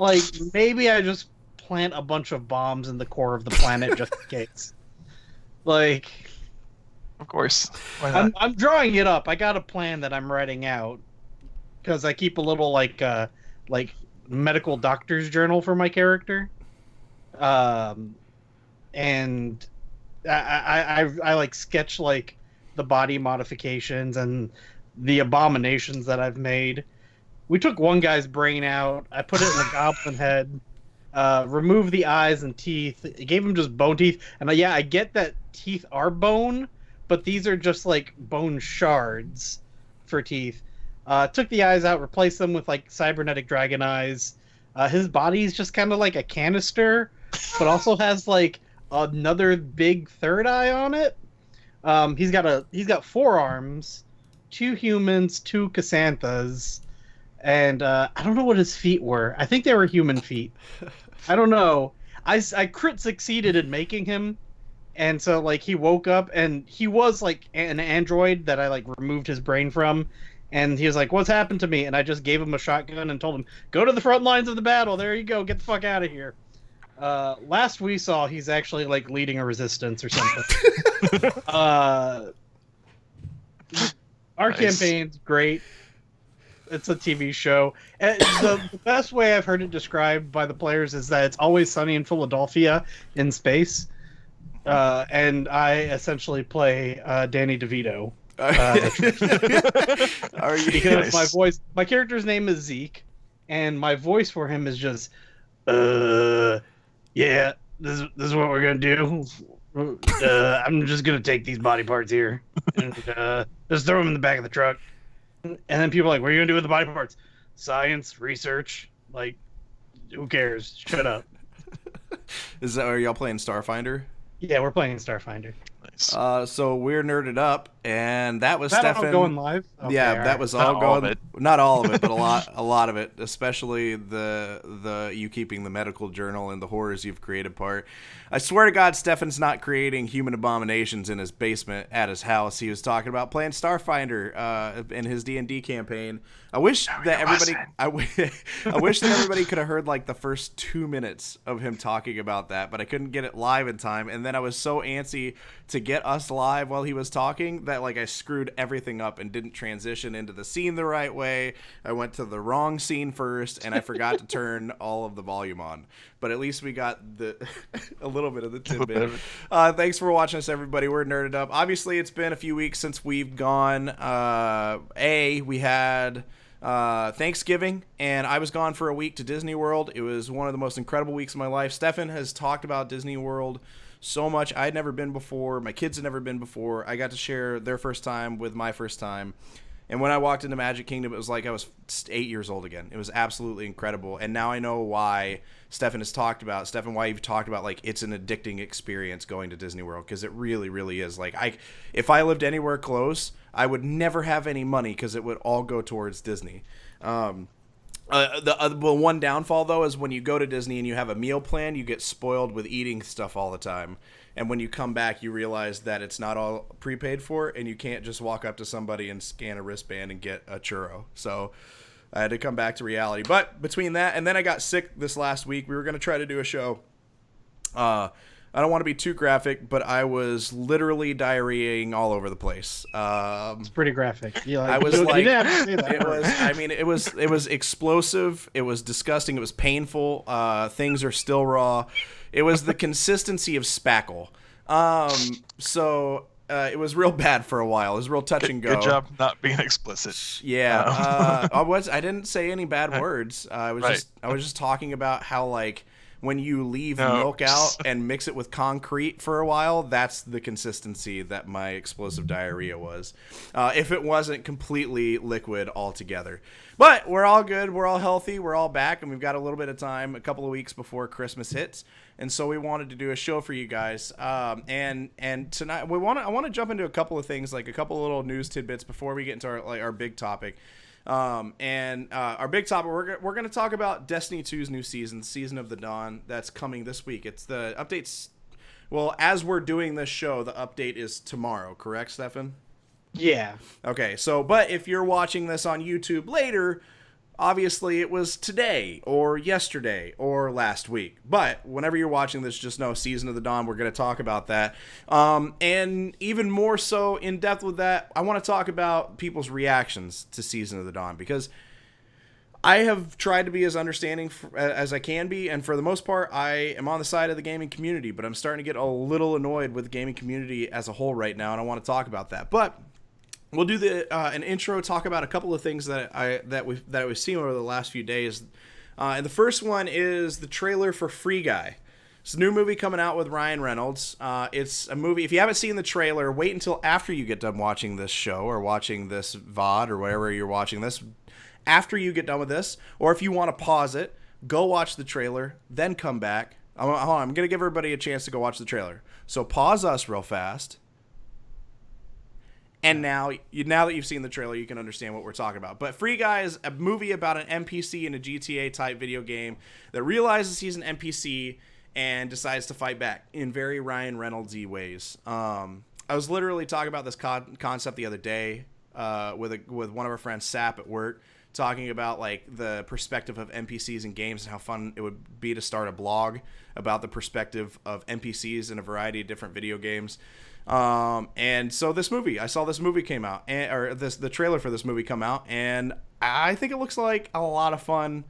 like maybe I just plant a bunch of bombs in the core of the planet just in case. Like, Of course. Why not? I'm drawing it up. I got a plan that I'm writing out because I keep a little like medical doctor's journal for my character. Um, and I like sketch like the body modifications and the abominations that I've made. We took one guy's brain out. I put it in a goblin head. Removed the eyes and teeth. It gave him just bone teeth. And yeah, I get that teeth are bone, but these are just like bone shards for teeth. Took the eyes out, replaced them with like cybernetic dragon eyes. His body's just kind of like a canister, but also has like another big third eye on it. He's got 4 arms, 2 humans, 2 Cassanthas, and I don't know what his feet were. I think they were human feet. I don't know. I crit succeeded in making him, and so like he woke up and he was like an android that I like removed his brain from, and he was like, "What's happened to me?" And I just gave him a shotgun and told him, "Go to the front lines of the battle. There you go. Get the fuck out of here." Last we saw, he's actually like leading a resistance or something. Our Nice. campaign's great. It's a TV show. And the best way I've heard it described by the players is that it's always sunny in Philadelphia in space. And I essentially play Danny DeVito. Are you? Because my character's name is Zeke, and my voice for him is just, yeah, this is what we're gonna do. I'm just gonna take these body parts here and just throw them in the back of the truck. And then people are like, what are you gonna do with the body parts? Science, research, like, who cares? Shut up. Are y'all playing StarFinder? Yeah, we're playing StarFinder. Nice. So we're nerded up, and that was Is that Stefen. all going live? Okay, Yeah, all that right. was Not all all going. of it. Not all of it, but a lot of it, especially the you keeping the medical journal and the horrors you've created part. I swear to God, Stefen's not creating human abominations in his basement at his house. He was talking about playing StarFinder in his D&D campaign. I wish that everybody. I wish that everybody could have heard like the first 2 minutes of him talking about that, but I couldn't get it live in time. And then I was so antsy to get us live while he was talking that like I screwed everything up and didn't transition into the scene the right way. I went to the wrong scene first, and I forgot to turn all of the volume on. But at least we got a little bit of the tidbit. Thanks for watching us, everybody. We're nerded up. Obviously, it's been a few weeks since we've gone. We had Thanksgiving, and I was gone for a week to Disney World. It was one of the most incredible weeks of my life. Stefen has talked about Disney World so much. I had never been before. My kids had never been before. I got to share their first time with my first time. And when I walked into Magic Kingdom, it was like I was 8 years old again. It was absolutely incredible. And now I know why Stefen has talked about, why you've talked about, like, it's an addicting experience going to Disney World, because it really, really is. Like, if I lived anywhere close, I would never have any money because it would all go towards Disney. The one downfall, though, is when you go to Disney and you have a meal plan, you get spoiled with eating stuff all the time. And when you come back, you realize that it's not all prepaid for, and you can't just walk up to somebody and scan a wristband and get a churro. So I had to come back to reality. But between that, and then I got sick this last week. We were going to try to do a show. I don't want to be too graphic, but I was literally diarrheaing all over the place. It's pretty graphic. I was like, you didn't have to say that. it was. I mean, it was explosive. It was disgusting. It was painful. Things are still raw. It was the consistency of spackle. So it was real bad for a while. It was real touch and go. Good job not being explicit. Yeah. I didn't say any bad words. I was just talking about how, like, when you leave milk out and mix it with concrete for a while, that's the consistency that my explosive diarrhea was. If it wasn't completely liquid altogether. But we're all good. We're all healthy. We're all back, and we've got a little bit of time, a couple of weeks before Christmas hits. And so we wanted to do a show for you guys. And tonight I want to jump into a couple of things, like a couple of little news tidbits before we get into our big topic. Our big topic, we're going to talk about Destiny 2's new Season of the Dawn, that's coming this week. It's the updates. Well, as we're doing this show, the update is tomorrow, correct, Stefen? Yeah. Okay, so, but if you're watching this on YouTube later, Obviously, it was today or yesterday or last week. But whenever you're watching this, just know Season of the Dawn, we're going to talk about that. And even more so in depth with that, I want to talk about people's reactions to Season of the Dawn, because I have tried to be as understanding as I can be, and for the most part, I am on the side of the gaming community, but I'm starting to get a little annoyed with the gaming community as a whole right now, and I want to talk about that. But we'll do an intro, talk about a couple of things that we've seen over the last few days. And the first one is the trailer for Free Guy. It's a new movie coming out with Ryan Reynolds. It's a movie, if you haven't seen the trailer, wait until after you get done watching this show or watching this VOD or wherever you're watching this. After you get done with this, or if you want to pause it, go watch the trailer, then come back. I'm going to give everybody a chance to go watch the trailer. So pause us real fast. And now that you've seen the trailer, you can understand what we're talking about. But Free Guy is a movie about an NPC in a GTA-type video game that realizes he's an NPC and decides to fight back in very Ryan Reynolds-y ways. I was literally talking about this concept the other day with one of our friends, Sap, at work, talking about like the perspective of NPCs in games and how fun it would be to start a blog about the perspective of NPCs in a variety of different video games. And so I saw this movie came out, the trailer for this movie come out, and I think it looks like a lot of fun.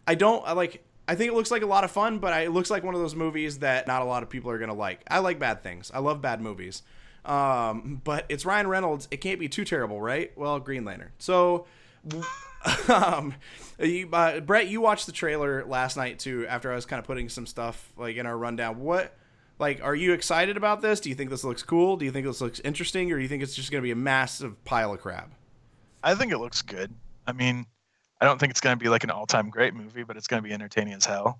I think it looks like a lot of fun, but it looks like one of those movies that not a lot of people are going to like. I like bad things. I love bad movies. But it's Ryan Reynolds. It can't be too terrible, right? Well, Green Lantern. So, Brett, you watched the trailer last night too, after I was kind of putting some stuff like in our rundown. Are you excited about this? Do you think this looks cool? Do you think this looks interesting? Or do you think it's just going to be a massive pile of crap? I think it looks good. I mean, I don't think it's going to be like an all-time great movie, but it's going to be entertaining as hell.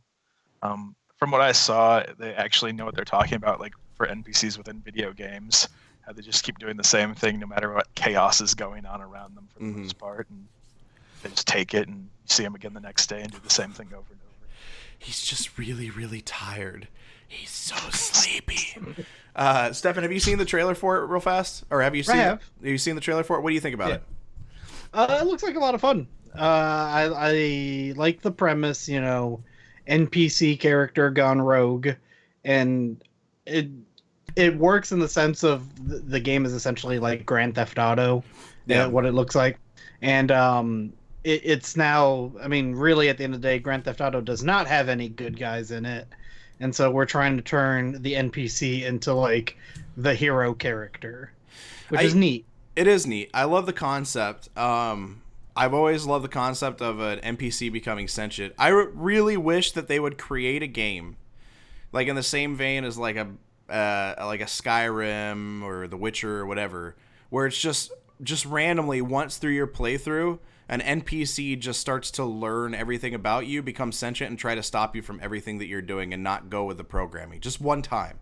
From what I saw, they actually know what they're talking about, like for NPCs within video games, how they just keep doing the same thing no matter what chaos is going on around them for the most part, and they just take it and see them again the next day and do the same thing over and over. He's just really, really tired. He's so sleepy. Stefen, have you seen the trailer for it real fast? Or have you seen Have you seen the trailer for it? What do you think about it? It looks like a lot of fun. I like the premise, NPC character gone rogue, and it works in the sense of the game is essentially like Grand Theft Auto, what it looks like. And it's now, I mean, really at the end of the day, Grand Theft Auto does not have any good guys in it. And so we're trying to turn the NPC into like the hero character, which is neat. It is neat. I love the concept. I've always loved the concept of an NPC becoming sentient. I really wish that they would create a game, like in the same vein as like a Skyrim or The Witcher or whatever, where it's just randomly once through your playthrough, an NPC just starts to learn everything about you, become sentient, and try to stop you from everything that you're doing and not go with the programming. Just one time.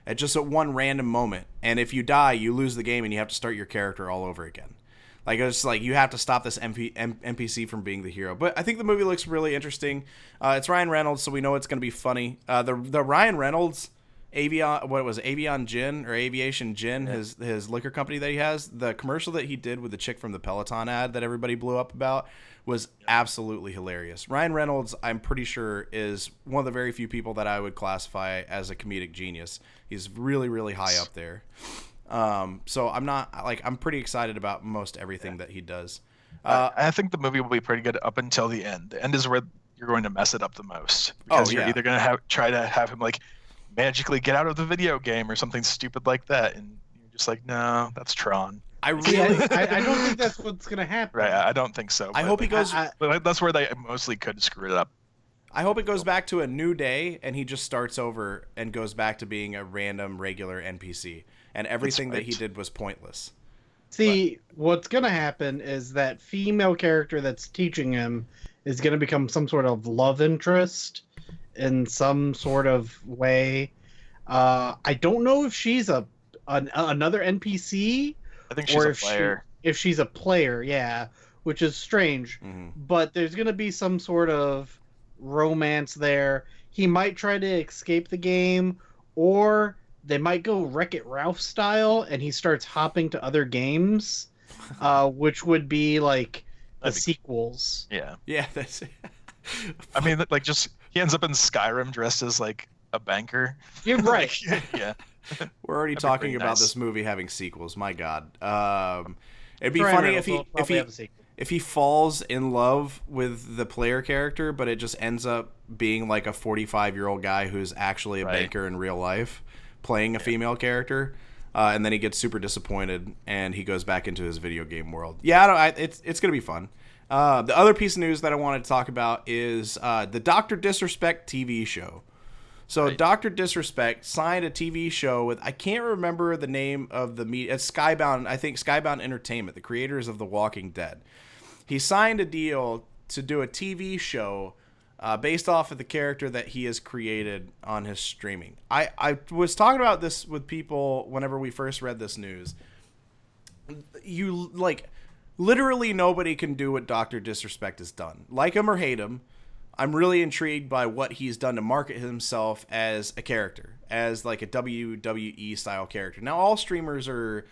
At one random moment. And if you die, you lose the game and you have to start your character all over again. Like, it's like you have to stop this NPC from being the hero. But I think the movie looks really interesting. It's Ryan Reynolds, so we know it's going to be funny. The Ryan Reynolds Aviation Gin, his liquor company that he has, the commercial that he did with the chick from the Peloton ad that everybody blew up about was absolutely hilarious. Ryan Reynolds, I'm pretty sure, is one of the very few people that I would classify as a comedic genius. He's really, really high up there. So I'm pretty excited about most everything that he does. I think the movie will be pretty good up until the end. The end is where you're going to mess it up the most, because you're either going to try to have him like magically get out of the video game or something stupid like that, and you're just like, no, that's Tron. I don't think that's what's gonna happen. Right, I don't think so. I hope he goes. But that's where they mostly could screw it up. I hope it goes back to a new day, and he just starts over and goes back to being a random regular NPC, and everything that he did was pointless. See, what's gonna happen is that female character that's teaching him is gonna become some sort of love interest in some sort of way. I don't know if she's another NPC. I think she's a player. If she's a player, yeah, which is strange. Mm-hmm. But there's going to be some sort of romance there. He might try to escape the game, or they might go Wreck-It Ralph style, and he starts hopping to other games, which would be like the sequels. Yeah. Yeah, that's. I mean, like, just he ends up in Skyrim dressed as like a banker. You're right. Yeah. We're already That'd be talking pretty about nice. this movie having sequels. My God. It'd be Ryan funny Reynolds will probably have a sequel. if he falls in love with the player character, but it just ends up being like a 45-year-old guy who's actually a banker in real life, playing a female character, and then he gets super disappointed and he goes back into his video game world. Yeah, it's gonna be fun. The other piece of news that I wanted to talk about is the Dr. Disrespect TV show. So Dr. Disrespect signed a TV show with, I can't remember the name of the media. It's Skybound, I think Skybound Entertainment, the creators of The Walking Dead. He signed a deal to do a TV show based off of the character that he has created on his streaming. I was talking about this with people whenever we first read this news. Literally nobody can do what Dr. Disrespect has done. Like him or hate him, I'm really intrigued by what he's done to market himself as a character, as like a WWE style character. Now, all streamers are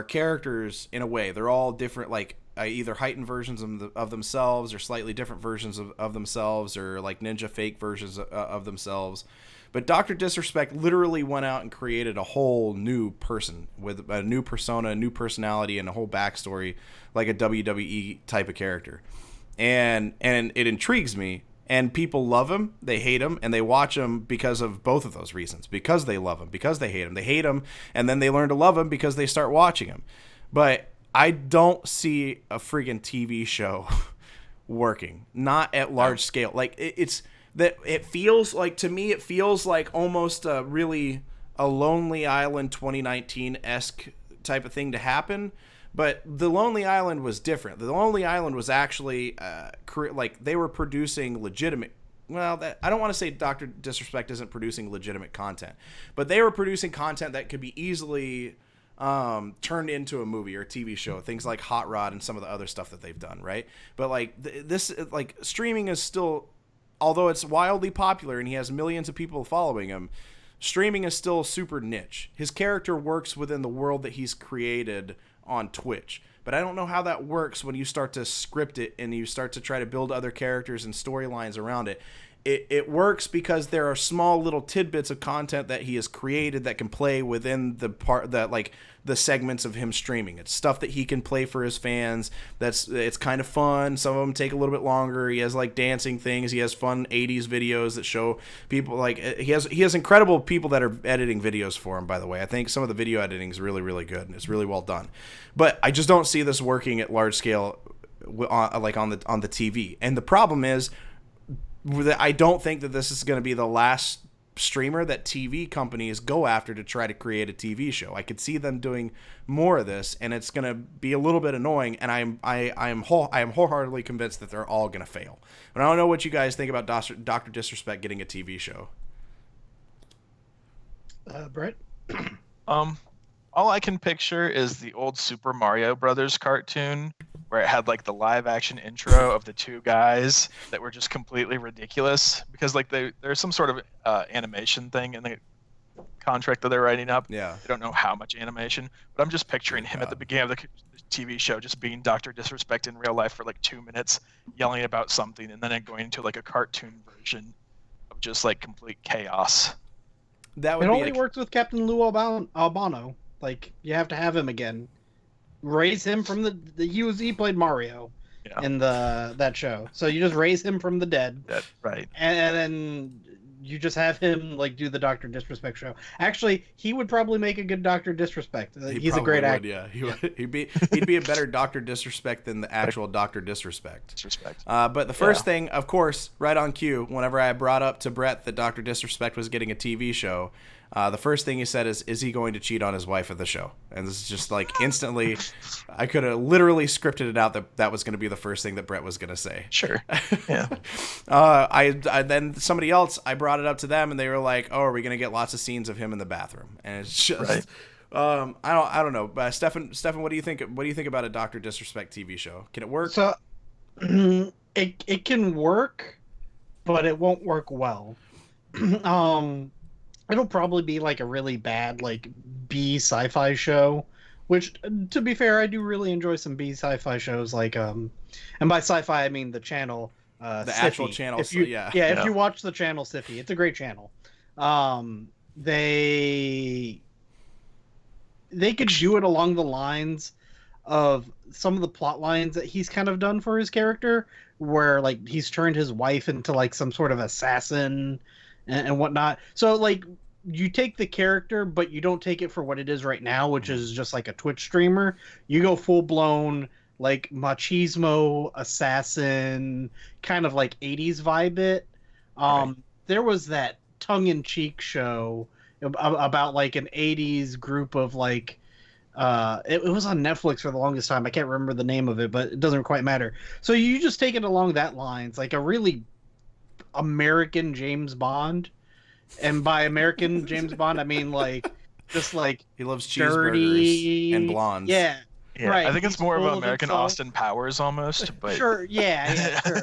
characters in a way. They're all different, like either heightened versions of themselves or slightly different versions of themselves, or like ninja fake versions of themselves. But Dr. Disrespect literally went out and created a whole new person with a new persona, a new personality, and a whole backstory like a WWE type of character. And it intrigues me. And people love him, they hate him, and they watch him because of both of those reasons. Because they love him, because they hate him. They hate him, and then they learn to love him because they start watching him. But I don't see a friggin' TV show working. Not at large scale. Like, it feels like, to me, it feels like almost a Lonely Island 2019-esque type of thing to happen. But The Lonely Island was different. The Lonely Island was actually, they were producing legitimate... Well, I don't want to say Dr. Disrespect isn't producing legitimate content. But they were producing content that could be easily turned into a movie or a TV show. Things like Hot Rod and some of the other stuff that they've done, right? But, streaming is still... Although it's wildly popular and he has millions of people following him, streaming is still super niche. His character works within the world that he's created on Twitch. But I don't know how that works when you start to script it and you start to try to build other characters and storylines around it. It works because there are small little tidbits of content that he has created that can play within the segments of him streaming. It's stuff that he can play for his fans. It's kind of fun. Some of them take a little bit longer. He has like dancing things. He has fun 80s videos that show people, like he has incredible people that are editing videos for him, by the way. I think some of the video editing is really, really good and it's really well done. But I just don't see this working at large scale on the TV. And the problem is, I don't think that this is going to be the last streamer that TV companies go after to try to create a TV show. I could see them doing more of this, and it's going to be a little bit annoying. And I am wholeheartedly convinced that they're all going to fail. But I don't know what you guys think about Dr. Disrespect getting a TV show. Brett? All I can picture is the old Super Mario Brothers cartoon where it had like the live action intro of the two guys that were just completely ridiculous because like there's some sort of animation thing in the contract that they're writing up. Yeah. They don't know how much animation, but I'm just picturing him at the beginning of the TV show just being Dr. Disrespect in real life for like 2 minutes, yelling about something, and then it going into like a cartoon version of just like complete chaos. That would it only works with Captain Lou Albano. Like, you have to have him again. Raise him from he played Mario in that show. So you just raise him from the dead. Right. And then you just have him like do the Dr. Disrespect show. Actually, he would probably make a good Dr. Disrespect. He's a great actor. Yeah, he'd be a better Dr. Disrespect than the actual Dr. Disrespect. But the first thing, of course, right on cue, whenever I brought up to Brett that Dr. Disrespect was getting a TV show, the first thing he said is he going to cheat on his wife at the show? And this is just like instantly, I could have literally scripted it out that was going to be the first thing that Brett was going to say. Sure. Yeah. I then somebody else, I brought it up to them and they were like, "Oh, are we going to get lots of scenes of him in the bathroom?" And it's just, I don't know. Stefen, what do you think? What do you think about a Dr. Disrespect TV show? Can it work? So, it can work, but it won't work well. It'll probably be like a really bad like B sci-fi show Which, to be fair, I do really enjoy some B sci-fi shows like and by sci-fi I mean the channel The actual Stiffy. channel, If you yeah. if you watch the channel Stiffy, it's a great channel. They could do it along the lines of some of the plot lines that he's kind of done for his character, where like he's turned his wife into like some sort of assassin and whatnot. So like you take the character, but you don't take it for what it is right now, which is just like a Twitch streamer. You go full blown like machismo assassin, kind of like 80s vibe it. Right. There was that tongue-in-cheek show about like an 80s group of like it was on Netflix for the longest time. I can't remember the name of it, but it doesn't quite matter. So you just take it along that lines, like a really American James Bond. And by American James Bond, I mean like just like He loves dirty cheeseburgers and blondes. Yeah, Yeah, right. I think it's He's more of full an American himself. Austin Powers almost, but Sure, yeah, sure.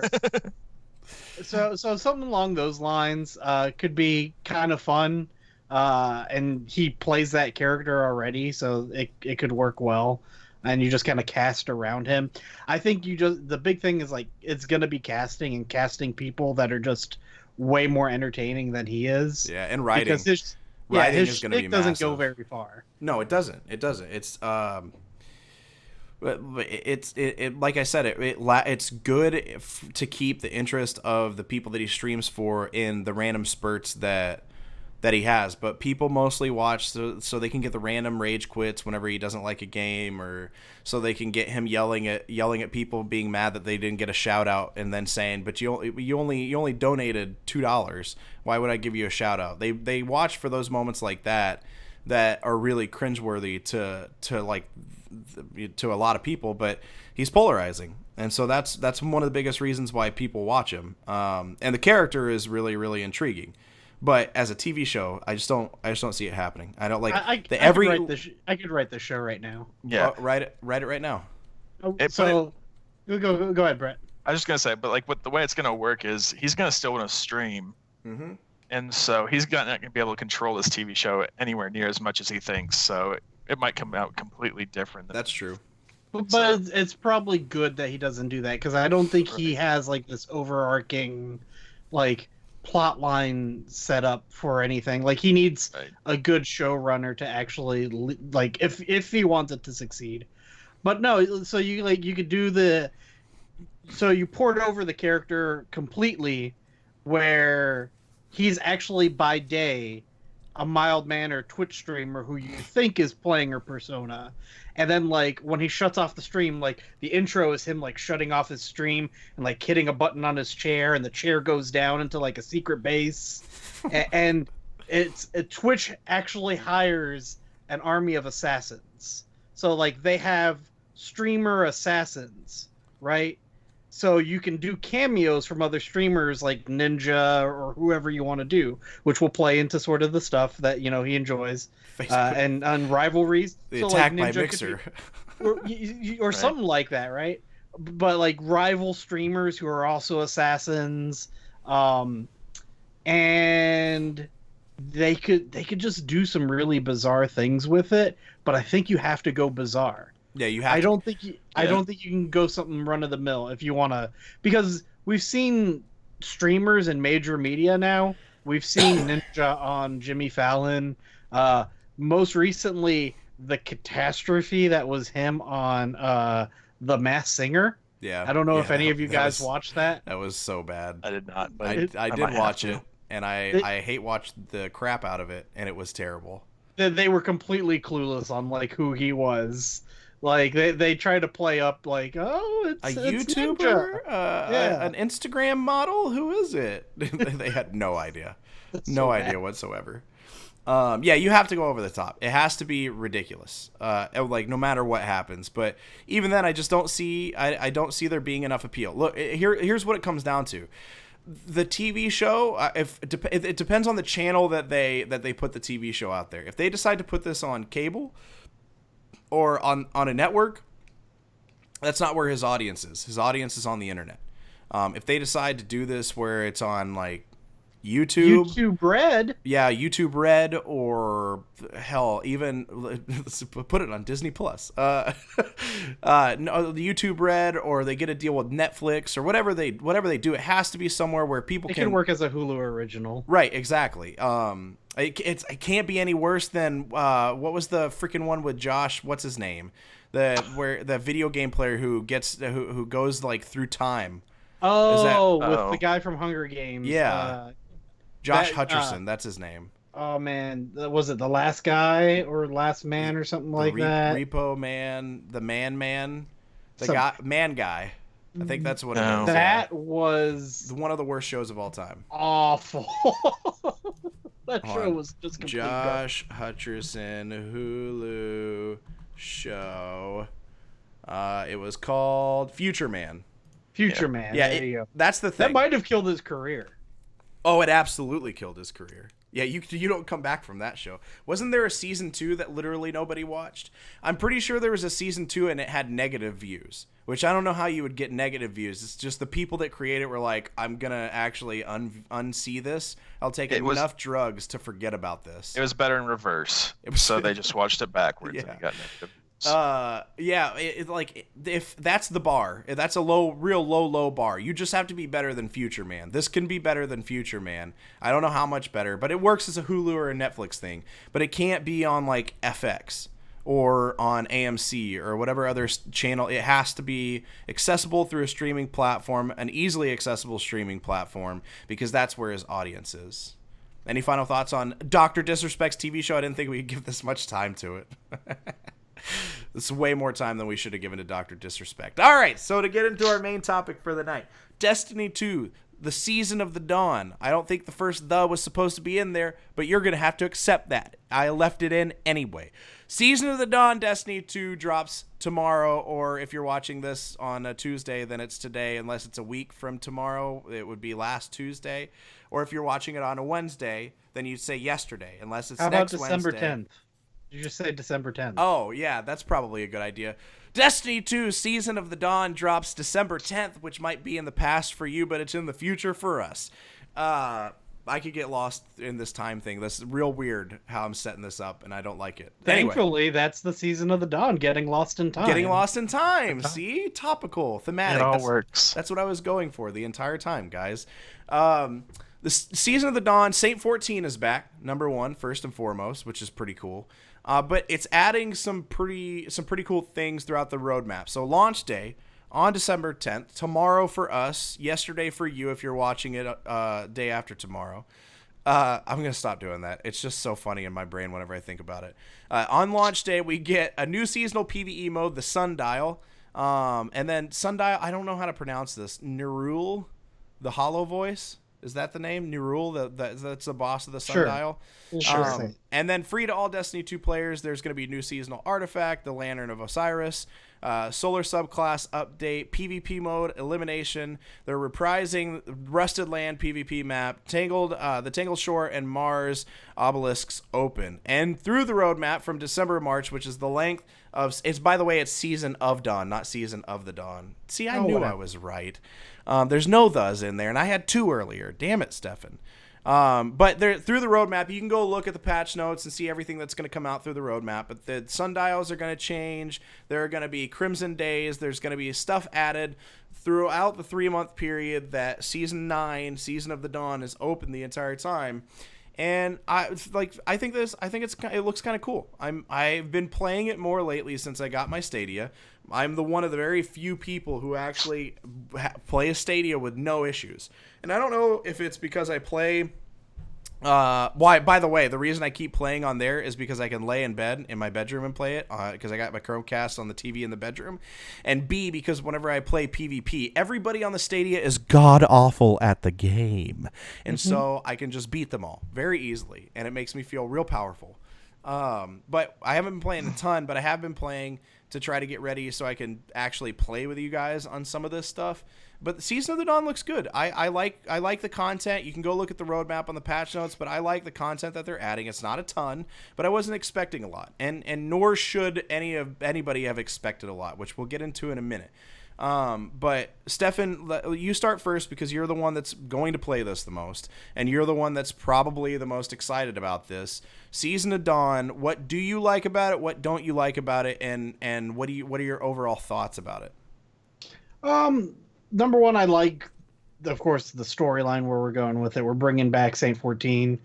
So something along those lines could be kind of fun, and he plays that character already, so it could work well. And you just kind of cast around him. I think the big thing is like it's gonna be casting and casting people that are just way more entertaining than he is. Yeah, and writing. Because his Writing his is gonna be shtick doesn't go massive. very far. No, it doesn't. It doesn't. It's but it like I said, it's good to keep the interest of the people that he streams for in the random spurts that he has. But people mostly watch so they can get the random rage quits whenever he doesn't like a game, or so they can get him yelling at people, being mad that they didn't get a shout out, and then saying, "But you only donated $2. Why would I give you a shout out?" They watch for those moments like that are really cringeworthy to like to a lot of people, but he's polarizing, and so that's one of the biggest reasons why people watch him. And the character is really, really intriguing, but as a TV show, I just don't see it happening. I don't like I could write this show right now. yeah. write it right now. So go ahead, Brett. I was just gonna say, but like the way it's gonna work is he's gonna still want to stream, Mm-hmm. and so he's not gonna be able to control this TV show anywhere near as much as he thinks. So it might come out completely different. That's true. But it's probably good that he doesn't do that, because I don't think he has like this overarching like plot line set up for anything. Like he needs a good showrunner to actually like if he wants it to succeed. But no, so you could do so you port over the character completely, where he's actually by day a mild-mannered Twitch streamer who you think is playing her persona, and then like when he shuts off the stream, like the intro is him like shutting off his stream and like hitting a button on his chair, and the chair goes down into like a secret base, and Twitch actually hires an army of assassins. So like they have streamer assassins, right? So you can do cameos from other streamers like Ninja or whoever you want to do, which will play into sort of the stuff that he enjoys, and on rivalries. The so attack like by Mixer, or something like that, right? But like rival streamers who are also assassins, and they could just do some really bizarre things with it. But I think you have to go bizarre. Yeah, you have. I don't think you can go something run of the mill if you want to, because we've seen streamers in major media now. We've seen Ninja on Jimmy Fallon. Most recently, the catastrophe that was him on The Masked Singer. Yeah, I don't know if any of you guys watched that. That was so bad. I did not, but I did might watch have it, and I hate watched the crap out of it, and it was terrible. They were completely clueless on like who he was. Like they try to play up like, oh, it's a YouTuber, yeah, an Instagram model. Who is it? They had no idea, idea whatsoever. Yeah, you have to go over the top. It has to be ridiculous, like no matter what happens. But even then, I just don't see. I don't see there being enough appeal. Look, here's what it comes down to. The TV show, it depends on the channel that they put the TV show out there. If they decide to put this on cable or on a network, that's not where his audience is. His audience is on the internet. If they decide to do this where it's on like YouTube Red. Yeah, YouTube Red, or hell, even put it on Disney Plus. No, the YouTube Red, or they get a deal with Netflix or whatever they do. It has to be somewhere where people can work as a Hulu original. Right, exactly. It can't be any worse than what was the freaking one with Josh? What's his name? The video game player who goes like through time. With the guy from Hunger Games. Yeah. Josh Hutcherson, that's his name. Oh man, was it The Last Guy or Last Man or something like that? Repo Man, the Man, guy. I think that's what it is. That was one of the worst shows of all time. Awful. That show was just complete Josh Hutcherson Hulu show. It was called Future Man. Man. Yeah, there you go. That's the thing. That might have killed his career. Oh, it absolutely killed his career. Yeah, you don't come back from that show. Wasn't there a season 2 that literally nobody watched? I'm pretty sure there was a season 2 and it had negative views, which I don't know how you would get negative views. It's just the people that create it were like, I'm going to actually unsee this. I'll take enough drugs to forget about this. It was better in reverse. So they just watched it backwards and it got negative. If that's the bar, if that's a real low bar, you just have to be better than Future Man. This can be better than Future Man. I don't know how much better, but it works as a Hulu or a Netflix thing. But it can't be on like FX or on AMC or whatever other channel. It has to be accessible through a streaming platform, an easily accessible streaming platform, because that's where his audience is. Any final thoughts on Dr. Disrespect's TV show? I didn't think we could give this much time to it. This is way more time than we should have given to Dr. Disrespect. All right, so to get into our main topic for the night, Destiny 2, the Season of the Dawn. I don't think the first "the" was supposed to be in there, but you're going to have to accept that. I left it in anyway. Season of the Dawn, Destiny 2 drops tomorrow, or if you're watching this on a Tuesday, then it's today. Unless it's a week from tomorrow, it would be last Tuesday. Or if you're watching it on a Wednesday, then you'd say yesterday, unless it's next Wednesday. How about December 10th? You just say December 10th. Oh, yeah, that's probably a good idea. Destiny 2 Season of the Dawn drops December 10th, which might be in the past for you, but it's in the future for us. I could get lost in this time thing. This is real weird how I'm setting this up, and I don't like it. Thankfully, anyway, that's the Season of the Dawn, getting lost in time. Getting lost in time. See? Topical, thematic. It all works. That's what I was going for the entire time, guys. The Season of the Dawn, Saint 14 is back, number 1, first and foremost, which is pretty cool. But it's adding some pretty cool things throughout the roadmap. So launch day on December 10th, tomorrow for us, yesterday for you if you're watching it day after tomorrow. I'm going to stop doing that. It's just so funny in my brain whenever I think about it. On launch day, we get a new seasonal PvE mode, the Sundial. And then Sundial, I don't know how to pronounce this. Nerul, the hollow voice. Is that the name? Nerul, that's the boss of the Sundial? Sure. And then free to all Destiny 2 players, there's going to be a new seasonal artifact, the Lantern of Osiris, solar subclass update, PvP mode, elimination. They're reprising Rusted Land PvP map, the Tangled Shore and Mars obelisks open. And through the roadmap from December to March, which is the length of... By the way, it's Season of Dawn, not Season of the Dawn. See, I knew I was right. There's no thes in there, and I had 2 earlier. Damn it, Stefen. But through the roadmap, you can go look at the patch notes and see everything that's going to come out through the roadmap. But the sundials are going to change. There are going to be Crimson Days. There's going to be stuff added throughout the 3-month period that Season 9, Season of the Dawn, is open the entire time. And I think it looks kind of cool. I've been playing it more lately since I got my Stadia. I'm one of the very few people who actually play a Stadia with no issues. And I don't know if it's because I play... by the way, the reason I keep playing on there is because I can lay in bed in my bedroom and play it, because I got my Chromecast on the TV in the bedroom. And B, because whenever I play PvP, everybody on the Stadia is god-awful at the game. And so I can just beat them all very easily, and it makes me feel real powerful. But I haven't been playing a ton, but I have been playing to try to get ready so I can actually play with you guys on some of this stuff. But the Season of the Dawn looks good. I like the content. You can go look at the roadmap on the patch notes, but I like the content that they're adding. It's not a ton, but I wasn't expecting a lot, and nor should anybody have expected a lot, which we'll get into in a minute. But Stefen, you start first because you're the one that's going to play this the most, and you're the one that's probably the most excited about this. Season of Dawn, what do you like about it? What don't you like about it? And what are your overall thoughts about it? Number one, I like, of course, the storyline where we're going with it. We're bringing back Saint 14,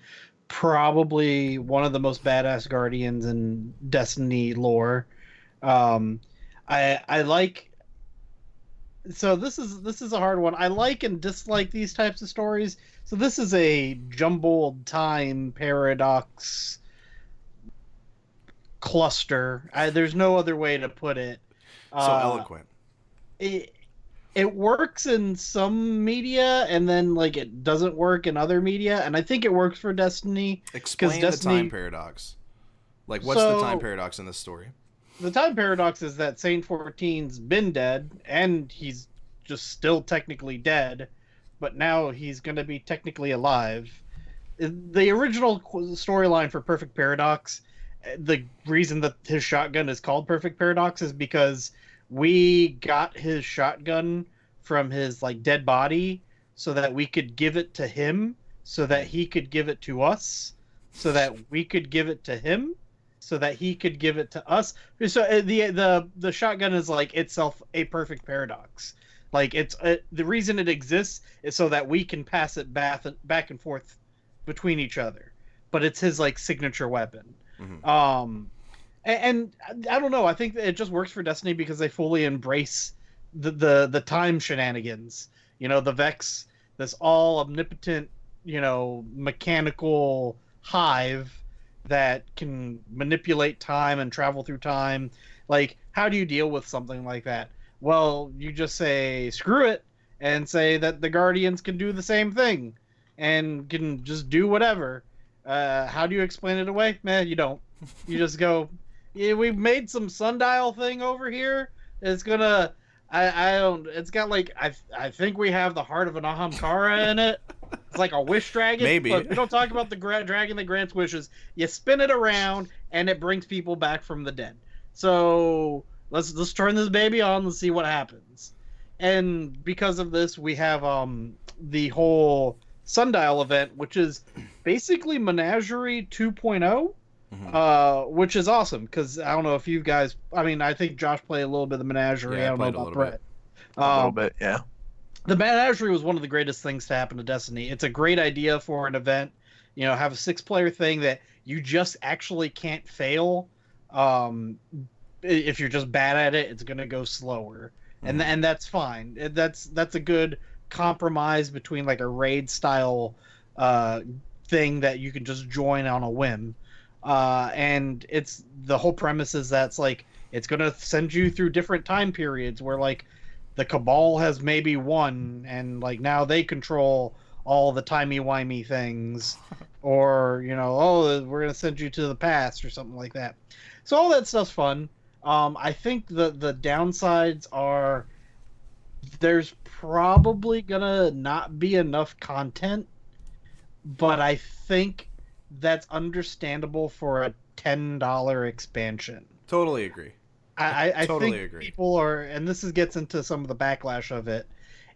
probably one of the most badass guardians in Destiny lore. I like. So this is a hard one. I like and dislike these types of stories. So this is a jumbled time paradox cluster. There's no other way to put it. So eloquent. It works in some media, and then like it doesn't work in other media, and I think it works for Destiny. Explain the time paradox. Like, what's the time paradox in this story? The time paradox is that Saint 14's been dead, and he's just still technically dead, but now he's going to be technically alive. The original storyline for Perfect Paradox, the reason that his shotgun is called Perfect Paradox is because we got his shotgun from his like dead body so that we could give it to him, so that he could give it to us, so that we could give it to him, so that he could give it to us. So the shotgun is like itself a perfect paradox. Like it's the reason it exists is so that we can pass it back and forth between each other. But it's his like signature weapon. Mm-hmm. And I don't know. I think that it just works for Destiny because they fully embrace the time shenanigans. You know, the Vex, this all omnipotent, you know, mechanical hive that can manipulate time and travel through time. Like, how do you deal with something like that? Well, you just say screw it and say that the Guardians can do the same thing and can just do whatever. How do you explain it away? Man, you don't. You just go, yeah, we've made some sundial thing over here. It's gonna, I don't. It's got like I think we have the heart of an Ahamkara in it. It's like a wish dragon. Maybe. But we don't talk about the dragon that grants wishes. You spin it around and it brings people back from the dead. So let's turn this baby on. Let's see what happens. And because of this, we have the whole sundial event, which is basically Menagerie 2.0. Which is awesome because I don't know if you guys. I mean, I think Josh played a little bit of the Menagerie. Yeah, I don't know about Brett. A little bit, yeah. The Menagerie was one of the greatest things to happen to Destiny. It's a great idea for an event. You know, have a 6-player thing that you just actually can't fail. If you're just bad at it, it's going to go slower, and that's fine. That's a good compromise between like a raid style thing that you can just join on a whim. And it's the whole premise is that's like it's gonna send you through different time periods where like the Cabal has maybe won and like now they control all the timey-wimey things, or you know, oh, we're gonna send you to the past or something like that. So all that stuff's fun. I think the downsides are there's probably gonna not be enough content, but I think that's understandable for a $10 expansion. Totally agree. I totally think agree. People are, and this gets into some of the backlash of it.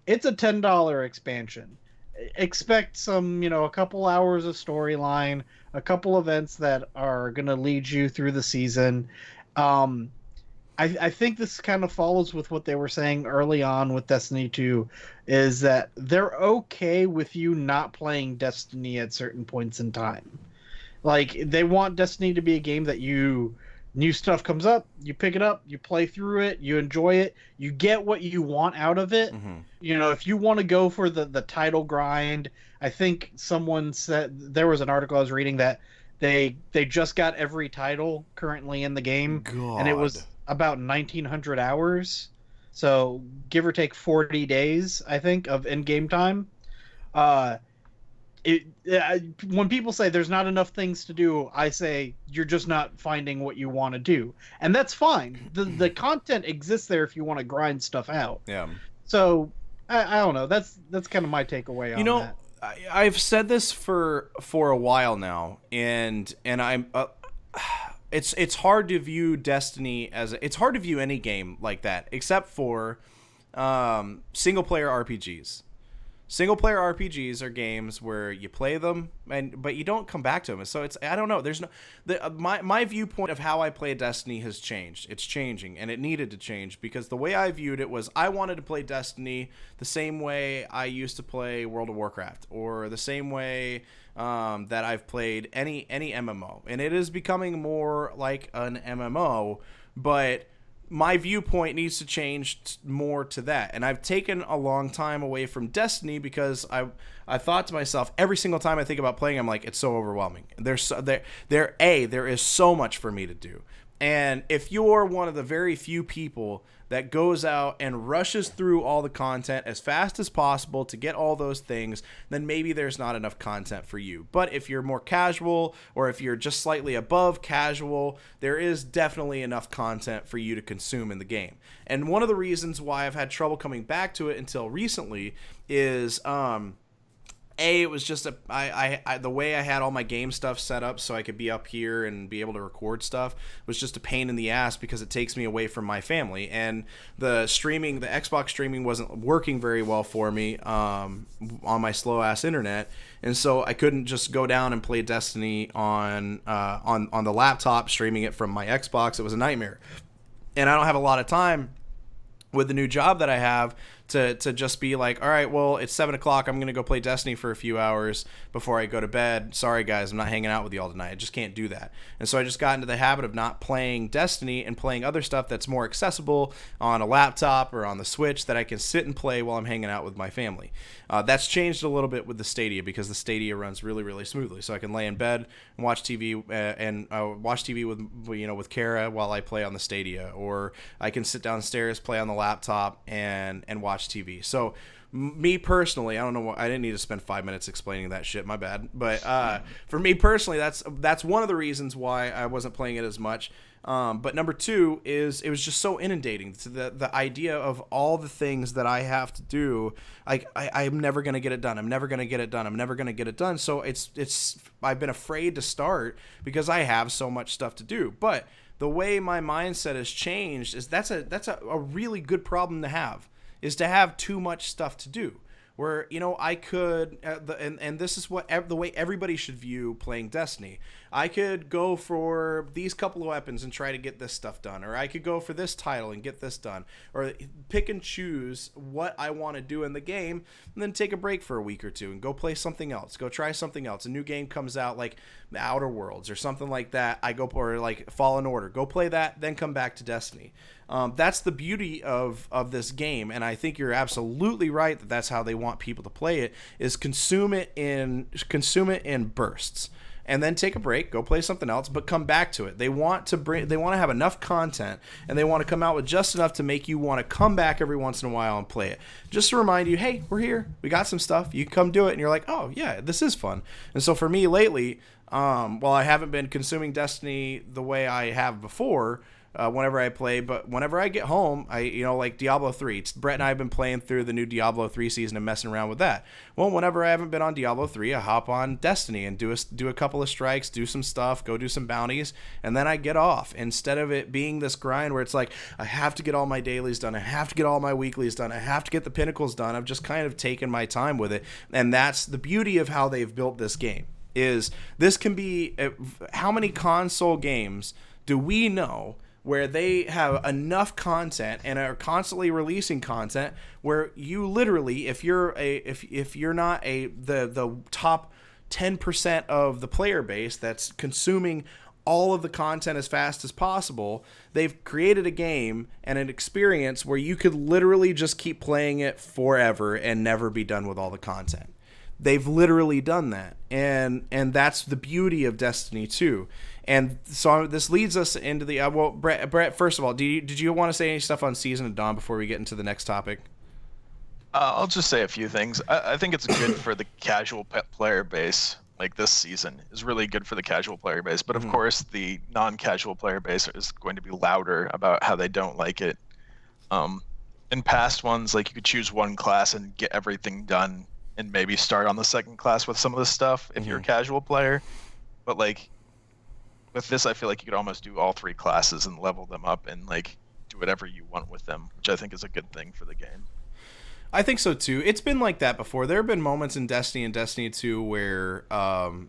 It's a $10 expansion. Expect some, you know, a couple hours of storyline, a couple events that are going to lead you through the season. I think this kind of follows with what they were saying early on with Destiny 2, is that they're okay with you not playing Destiny at certain points in time. Like, they want Destiny to be a game that new stuff comes up, you pick it up, you play through it, you enjoy it, you get what you want out of it. Mm-hmm. You know, if you want to go for the title grind, I think someone said, there was an article I was reading that they just got every title currently in the game. God. And it was about 1,900 hours. So give or take 40 days, I think, of in-game time. When people say there's not enough things to do, I say you're just not finding what you want to do, and that's fine. The content exists there if you want to grind stuff out. Yeah. So I don't know. That's kind of my takeaway on that. I've said this for a while now, and I'm. It's hard to view Destiny it's hard to view any game like that, except for single player RPGs. Single player RPGs are games where you play them but you don't come back to them. So I don't know. There's no my viewpoint of how I play Destiny has changed. It's changing, and it needed to change, because the way I viewed it was I wanted to play Destiny the same way I used to play World of Warcraft, or the same way that I've played any MMO, and it is becoming more like an MMO, but my viewpoint needs to change more to that. And I've taken a long time away from Destiny because I thought to myself, every single time I think about playing, I'm like, it's so overwhelming. There is so much for me to do. And if you're one of the very few people that goes out and rushes through all the content as fast as possible to get all those things, then maybe there's not enough content for you. But if you're more casual, or if you're just slightly above casual, there is definitely enough content for you to consume in the game. And one of the reasons why I've had trouble coming back to it until recently is it was just the way I had all my game stuff set up so I could be up here and be able to record stuff was just a pain in the ass, because it takes me away from my family. And the Xbox streaming wasn't working very well for me on my slow ass internet, and so I couldn't just go down and play Destiny on the laptop streaming it from my Xbox. It was a nightmare, and I don't have a lot of time with the new job that I have to just be like, all right, well, it's 7 o'clock. I'm going to go play Destiny for a few hours before I go to bed. Sorry, guys, I'm not hanging out with you all tonight. I just can't do that. And so I just got into the habit of not playing Destiny and playing other stuff that's more accessible on a laptop or on the Switch that I can sit and play while I'm hanging out with my family. That's changed a little bit with the Stadia, because the Stadia runs really, really smoothly. So I can lay in bed and watch TV watch TV with Kara while I play on the Stadia, or I can sit downstairs, play on the laptop, and watch TV. So me personally, I don't know I didn't need to spend 5 minutes explaining that shit, my bad. But for me personally, that's one of the reasons why I wasn't playing it as much. But number two is it was just so inundating to the idea of all the things that I have to do. I'm never going to get it done. I'm never going to get it done. I'm never going to get it done. So I've been afraid to start because I have so much stuff to do. But the way my mindset has changed is that's a really good problem to have, is to have too much stuff to do. Where, I could, and this is the way everybody should view playing Destiny. I could go for these couple of weapons and try to get this stuff done, or I could go for this title and get this done, or pick and choose what I want to do in the game, and then take a break for a week or two and go play something else, go try something else. A new game comes out like Outer Worlds or something like that. Or like Fallen Order, go play that, then come back to Destiny. That's the beauty of this game, and I think you're absolutely right that that's how they want people to play it, is consume it in bursts, and then take a break, go play something else, but come back to it. They want to have enough content, and they want to come out with just enough to make you want to come back every once in a while and play it. Just to remind you, hey, we're here, we got some stuff, you can come do it, and you're like, oh yeah, this is fun. And so for me lately, while I haven't been consuming Destiny the way I have before, whenever I play, but whenever I get home, like Diablo 3, Brett and I have been playing through the new Diablo 3 season and messing around with that. Well, whenever I haven't been on Diablo 3, I hop on Destiny and do a couple of strikes, do some stuff, go do some bounties, and then I get off. Instead of it being this grind where it's like, I have to get all my dailies done, I have to get all my weeklies done, I have to get the pinnacles done. I've just kind of taken my time with it, and that's the beauty of how they've built this game. Is this can be, how many console games do we know where they have enough content and are constantly releasing content where you literally, if you're not the top 10% of the player base that's consuming all of the content as fast as possible, they've created a game and an experience where you could literally just keep playing it forever and never be done with all the content. They've literally done that, and that's the beauty of Destiny 2. And so this leads us into the Brett. First of all, did you want to say any stuff on Season of Dawn before we get into the next topic? I'll just say a few things. I think it's good for the casual player base. Like this season is really good for the casual player base, but of course the non-casual player base is going to be louder about how they don't like it. In past ones, like you could choose one class and get everything done, and maybe start on the second class with some of the stuff if you're a casual player. But like with this, I feel like you could almost do all three classes and level them up and like do do whatever you want with them, which I think is a good thing for the game. I think so too. It's been like that before. There have been moments in Destiny and Destiny 2 where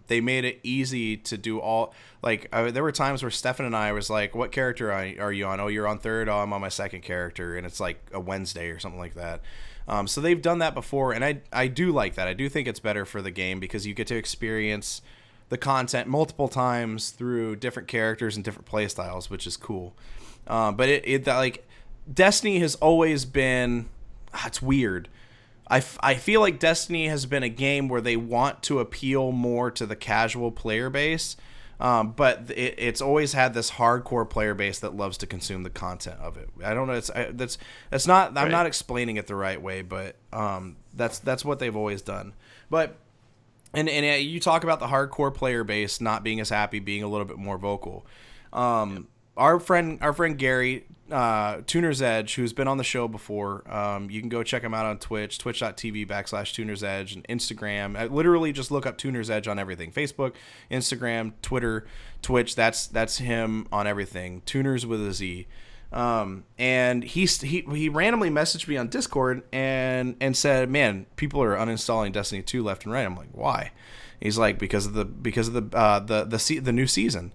they made it easy to do all. Like there were times where Stefen and I was like, "What character are you on? Oh, you're on third. Oh, I'm on my second character," and it's like a Wednesday or something like that. So they've done that before, and I do like that. I do think it's better for the game because you get to experience the content multiple times through different characters and different play styles, which is cool. But it like Destiny has always been. It's weird. I feel like Destiny has been a game where they want to appeal more to the casual player base, but it's always had this hardcore player base that loves to consume the content of it. I don't know. That's not. I'm not explaining it the right way, but that's what they've always done. But and you talk about the hardcore player base not being as happy, being a little bit more vocal. Our friend Gary, Tuner's Edge, who's been on the show before, you can go check him out on Twitch, twitch.tv/Tuner's Edge, and Instagram. Literally just look up Tuner's Edge on everything. Facebook, Instagram, Twitter, Twitch, that's him on everything. Tuners with a Z. And he randomly messaged me on Discord and said, "Man, people are uninstalling Destiny 2 left and right." I'm like, "Why?" He's like, because of the new season."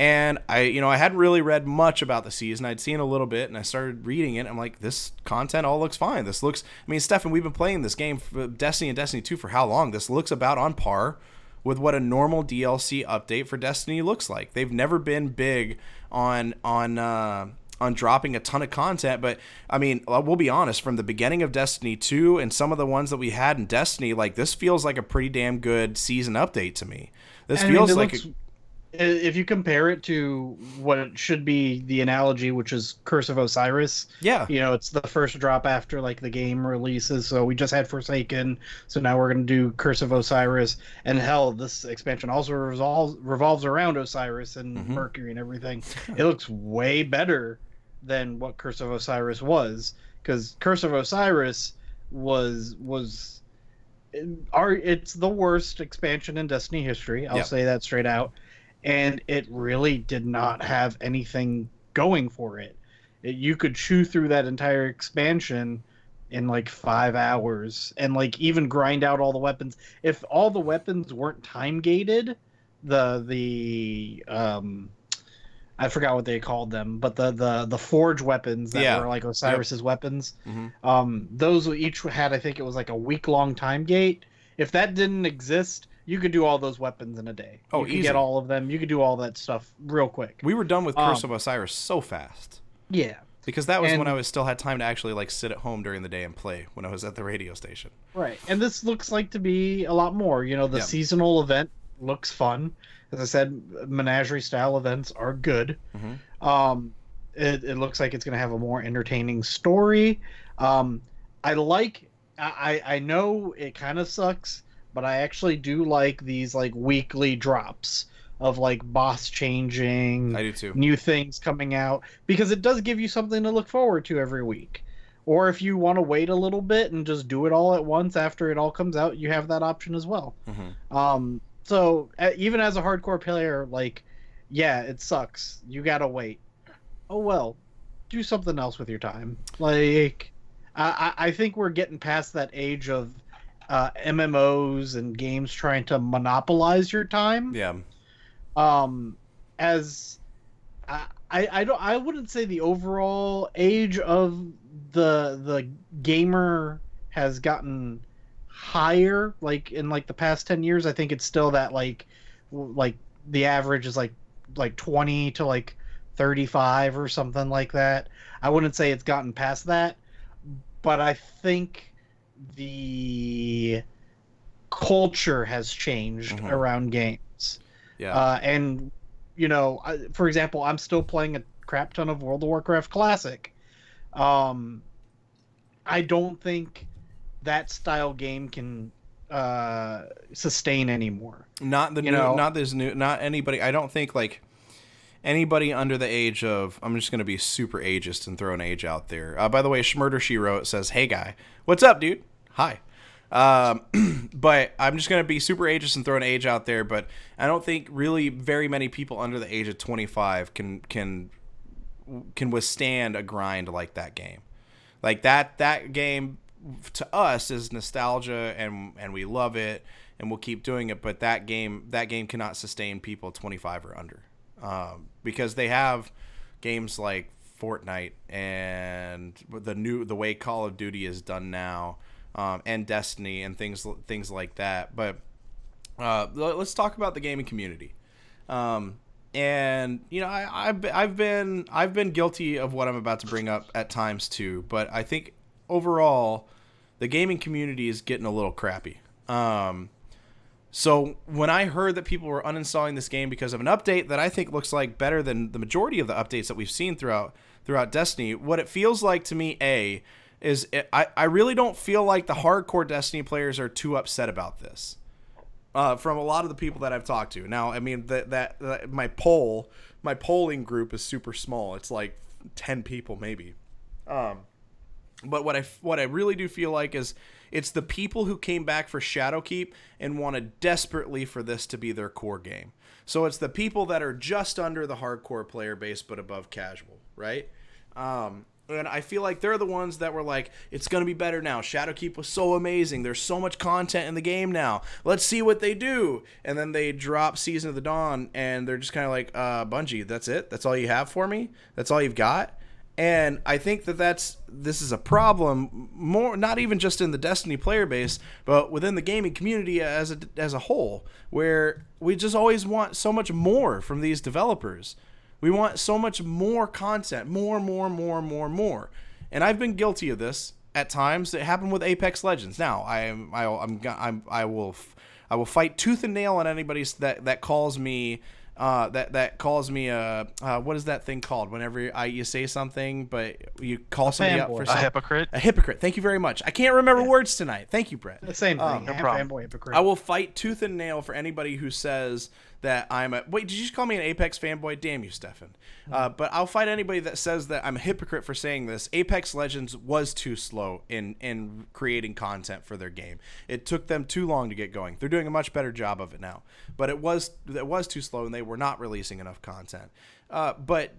And I hadn't really read much about the season. I'd seen a little bit, and I started reading it. I'm like, this content all looks fine. This looks, Stefen, we've been playing this game, Destiny and Destiny 2, for how long? This looks about on par with what a normal DLC update for Destiny looks like. They've never been big on dropping a ton of content, but we'll be honest, from the beginning of Destiny 2 and some of the ones that we had in Destiny, like, this feels like a pretty damn good season update to me. This feels like if you compare it to what it should be, the analogy, which is Curse of Osiris. Yeah. It's the first drop after like the game releases. So we just had Forsaken. So now we're going to do Curse of Osiris. And hell, this expansion also revolves around Osiris and Mercury and everything. It looks way better than what Curse of Osiris was. Because Curse of Osiris it's the worst expansion in Destiny history. I'll say that straight out. And it really did not have anything going for it. You could chew through that entire expansion in like 5 hours and like even grind out all the weapons. If all the weapons weren't time gated, the I forgot what they called them, but the forge weapons that were like Osiris's weapons, those each had, I think it was like a week-long time gate. If that didn't exist, you could do all those weapons in a day. Oh, you could get all of them. You could do all that stuff real quick. We were done with Curse of Osiris so fast. Yeah. Because that was when I still had time to actually like sit at home during the day and play when I was at the radio station. Right. And this looks like to be a lot more. The seasonal event looks fun. As I said, menagerie style events are good. It looks like it's going to have a more entertaining story. I know it kind of sucks, but I actually do like these like weekly drops of like boss changing. I do too. New things coming out, because it does give you something to look forward to every week. Or if you want to wait a little bit and just do it all at once after it all comes out, you have that option as well. So even as a hardcore player, like, yeah, it sucks. You gotta wait. Oh well, do something else with your time. Like, I think we're getting past that age of MMOs and games trying to monopolize your time. Yeah. As I wouldn't say the overall age of the gamer has gotten higher, like in like the past 10 years. I think it's still that like the average is like 20 to like 35 or something like that. I wouldn't say it's gotten past that, but I think the culture has changed around games. Yeah. And for example, I'm still playing a crap ton of World of Warcraft Classic. I don't think that style game can sustain anymore. Not anybody. I don't think like anybody under the age of, I'm just going to be super ageist and throw an age out there. By the way, Schmurder She Wrote says, "Hey guy, what's up, dude? Hi." But I'm just going to be super ageist and throw an age out there, but I don't think really very many people under the age of 25 can can withstand a grind like that game. Like that game to us is nostalgia, and we love it, and we'll keep doing it. But that game cannot sustain people 25 or under, because they have games like Fortnite and the way Call of Duty is done now, and Destiny and things like that. But let's talk about the gaming community. And you know, I've been guilty of what I'm about to bring up at times too, but I think overall the gaming community is getting a little crappy. So when I heard that people were uninstalling this game because of an update that I think looks like better than the majority of the updates that we've seen throughout Destiny, what it feels like to me, I really don't feel like the hardcore Destiny players are too upset about this. From a lot of the people that I've talked to. Now, I mean, that my polling group is super small. It's like 10 people maybe. But what I really do feel like is it's the people who came back for Shadowkeep and wanted desperately for this to be their core game. So it's the people that are just under the hardcore player base but above casual, right? And I feel like they're the ones that were like, it's going to be better now. Shadowkeep was so amazing. There's so much content in the game now. Let's see what they do. And then they drop Season of the Dawn, and they're just kind of like, Bungie, that's it? That's all you have for me? That's all you've got? And I think this is a problem, more not even just in the Destiny player base, but within the gaming community as a whole, where we just always want so much more from these developers. We want so much more content, more. And I've been guilty of this at times. It happened with Apex Legends. Now, I will fight tooth and nail on anybody that calls me that calls me what is that thing called whenever you say something but you call somebody up for something? A hypocrite. A hypocrite. Thank you very much. I can't remember words tonight. Thank you, Brett. The same thing. No problem. Fanboy, hypocrite. I will fight tooth and nail for anybody who says that I'm a... Wait, did you just call me an Apex fanboy? Damn you, Stefen. But I'll fight anybody that says that I'm a hypocrite for saying this. Apex Legends was too slow in creating content for their game. It took them too long to get going. They're doing a much better job of it now. But it was too slow, and they were not releasing enough content. But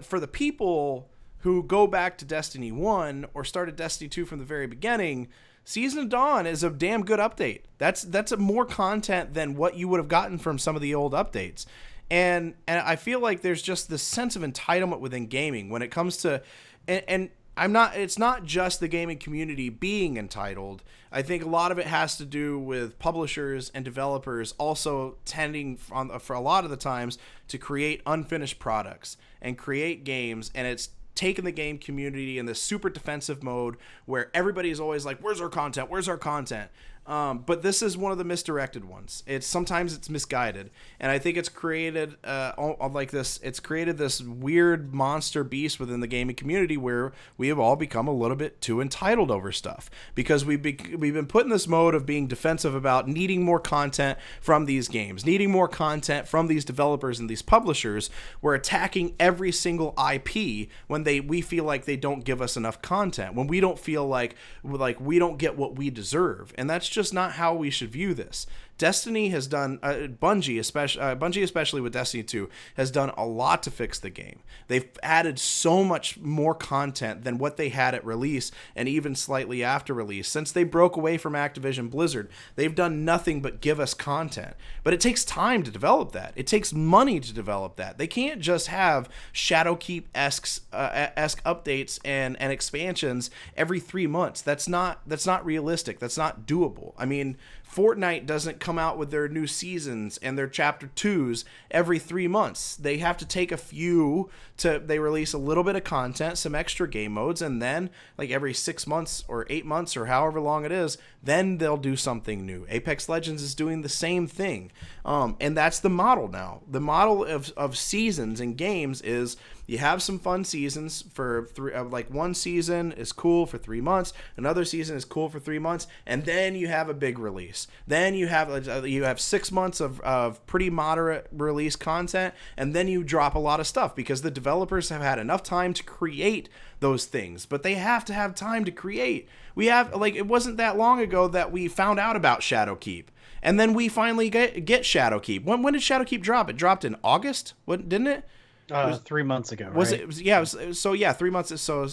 for the people who go back to Destiny 1 or started Destiny 2 from the very beginning... Season of Dawn is a damn good update. That's more content than what you would have gotten from some of the old updates. And I feel like there's just this sense of entitlement within gaming when it comes to and it's not just the gaming community being entitled. I think a lot of it has to do with publishers and developers also tending for a lot of the times to create unfinished products and create games, and it's taken the game community in this super defensive mode where everybody is always like, where's our content? Where's our content? But this is one of the misdirected ones. Sometimes it's misguided, and I think it's created it's created this weird monster beast within the gaming community where we have all become a little bit too entitled over stuff because we've been put in this mode of being defensive about needing more content from these games, needing more content from these developers and these publishers. We're attacking every single IP when we feel like they don't give us enough content, when we don't feel like we don't get what we deserve, and that's just not how we should view this. Destiny has done, Bungie especially with Destiny 2, has done a lot to fix the game. They've added so much more content than what they had at release and even slightly after release. Since they broke away from Activision Blizzard, they've done nothing but give us content. But it takes time to develop that. It takes money to develop that. They can't just have Shadowkeep-esque updates and expansions every 3 months. That's not realistic. That's not doable. I mean, Fortnite doesn't come out with their new seasons and their chapter 2s every 3 months. They have to take they release a little bit of content, some extra game modes, and then like every 6 months or 8 months or however long it is, then they'll do something new. Apex Legends is doing the same thing. And that's the model now. The model of seasons and games is you have some fun seasons for one season is cool for 3 months, another season is cool for 3 months, and then you have a big release. Then you have 6 months of pretty moderate release content, and then you drop a lot of stuff because the developers have had enough time to create those things. But they have to have time to create. It wasn't that long ago that we found out about Shadowkeep. And then we finally get Shadowkeep. When did Shadowkeep drop? It dropped in August, didn't it? Was 3 months ago, was right? it? Yeah. So yeah, 3 months. So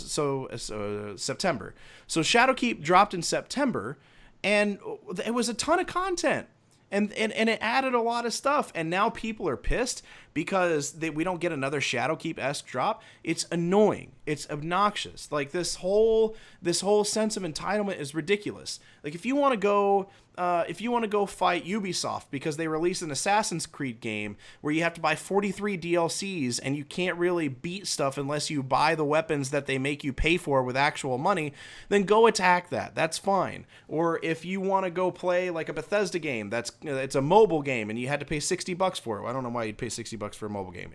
September. So Shadowkeep dropped in September, and it was a ton of content. And it added a lot of stuff, and now people are pissed because we don't get another Shadowkeep-esque drop. It's annoying. It's obnoxious. Like this whole sense of entitlement is ridiculous. Like if you want to go fight Ubisoft because they released an Assassin's Creed game where you have to buy 43 DLCs and you can't really beat stuff unless you buy the weapons that they make you pay for with actual money, then go attack that. That's fine. Or if you want to go play like a Bethesda game, it's a mobile game and you had to pay $60 for it. I don't know why you'd pay $60 for a mobile game.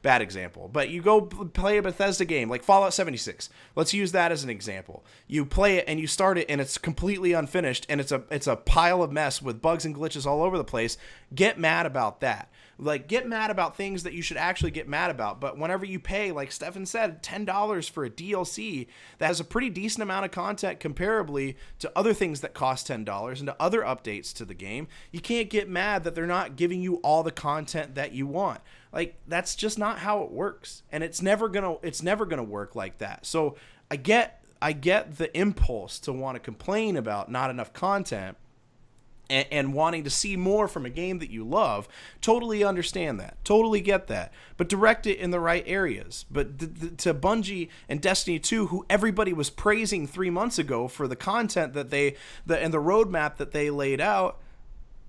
Bad example. But you go play a Bethesda game like Fallout 76. Let's use that as an example. You play it and you start it and it's completely unfinished and it's a pile of mess with bugs and glitches all over the place. Get mad about that. Like, get mad about things that you should actually get mad about. But whenever you pay, like Stefen said, $10 for a DLC that has a pretty decent amount of content comparably to other things that cost $10 and to other updates to the game, you can't get mad that they're not giving you all the content that you want. Like, that's just not how it works. And it's never gonna work like that. So I get the impulse to want to complain about not enough content and wanting to see more from a game that you love. Totally understand that. Totally get that. But direct it in the right areas. But to Bungie and Destiny 2, who everybody was praising 3 months ago for the content and the roadmap that they laid out,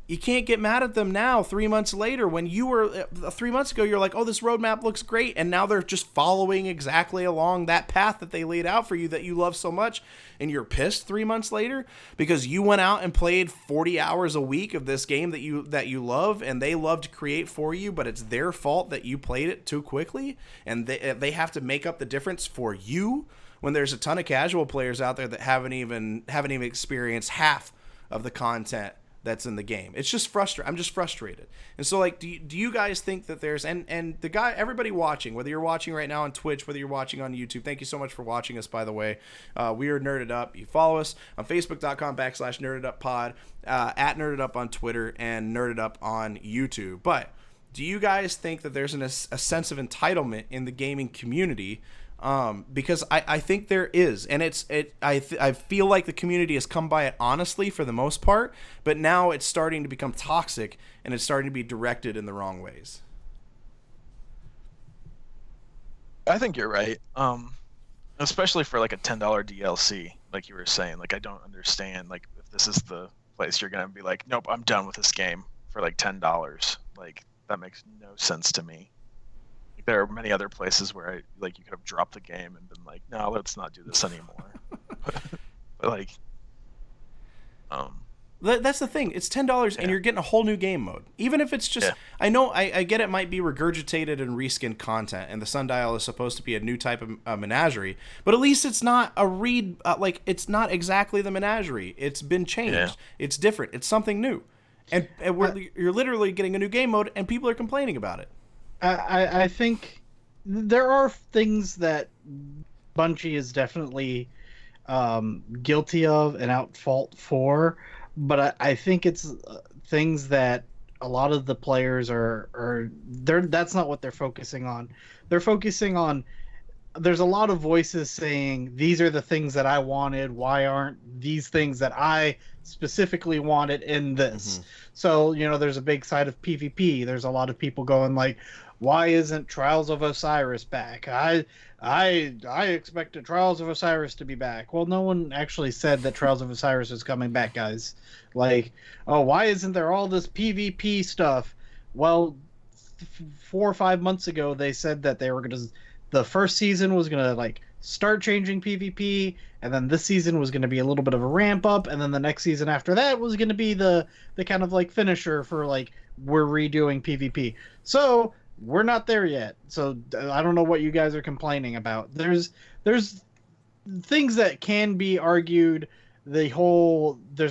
you can't get mad at them now 3 months later when you were 3 months ago, you're like, oh, this roadmap looks great. And now they're just following exactly along that path that they laid out for you that you love so much. And you're pissed 3 months later because you went out and played 40 hours a week of this game that you love and they love to create for you, but it's their fault that you played it too quickly. And they have to make up the difference for you when there's a ton of casual players out there that haven't even experienced half of the content that's in the game. It's just frustrating. I'm just frustrated. And so, like, do you guys think that there's and the guy, everybody watching, whether you're watching right now on Twitch, whether you're watching on YouTube, thank you so much for watching us, by the way. We are Nerded Up. You follow us on Facebook.com/NerdedUpPod, at Nerded Up on Twitter, and Nerded Up on YouTube. But do you guys think that there's a sense of entitlement in the gaming community? Because I think there is, and I feel like the community has come by it honestly for the most part, but now it's starting to become toxic and it's starting to be directed in the wrong ways. I think you're right. Especially for like a $10 DLC, like you were saying. Like, I don't understand, like, if this is the place you're gonna be like, nope, I'm done with this game for like $10. Like, that makes no sense to me. There are many other places where you could have dropped the game and been like, no, let's not do this anymore. But like, that's the thing. It's $10 and you're getting a whole new game mode. Even if it's just, I know, I get it might be regurgitated and reskinned content, and the Sundial is supposed to be a new type of menagerie, but at least it's not it's not exactly the menagerie. It's been changed. Yeah. It's different. It's something new, and you're literally getting a new game mode, and people are complaining about it. I think there are things that Bungie is definitely guilty of and out fault for, but I think it's things that a lot of the players that's not what they're focusing on. They're focusing on, there's a lot of voices saying, these are the things that I wanted, why aren't these things that I specifically wanted in this? Mm-hmm. So, there's a big side of PvP. There's a lot of people going like, why isn't Trials of Osiris back? I expected Trials of Osiris to be back. Well, no one actually said that Trials of Osiris is coming back, guys. Like, oh, why isn't there all this PvP stuff? Well, 4 or 5 months ago, they said that the first season was going to start changing PvP, and then this season was going to be a little bit of a ramp up, and then the next season after that was going to be the kind of finisher for we're redoing PvP. So we're not there yet. So I don't know what you guys are complaining about. There's things that can be argued. There's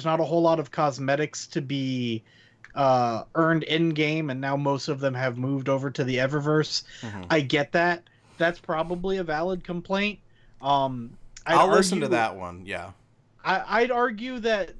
not a whole lot of cosmetics to be earned in game, and now most of them have moved over to the Eververse. Mm-hmm. I get that. That's probably a valid complaint. I'll listen to that one. Yeah. I'd argue that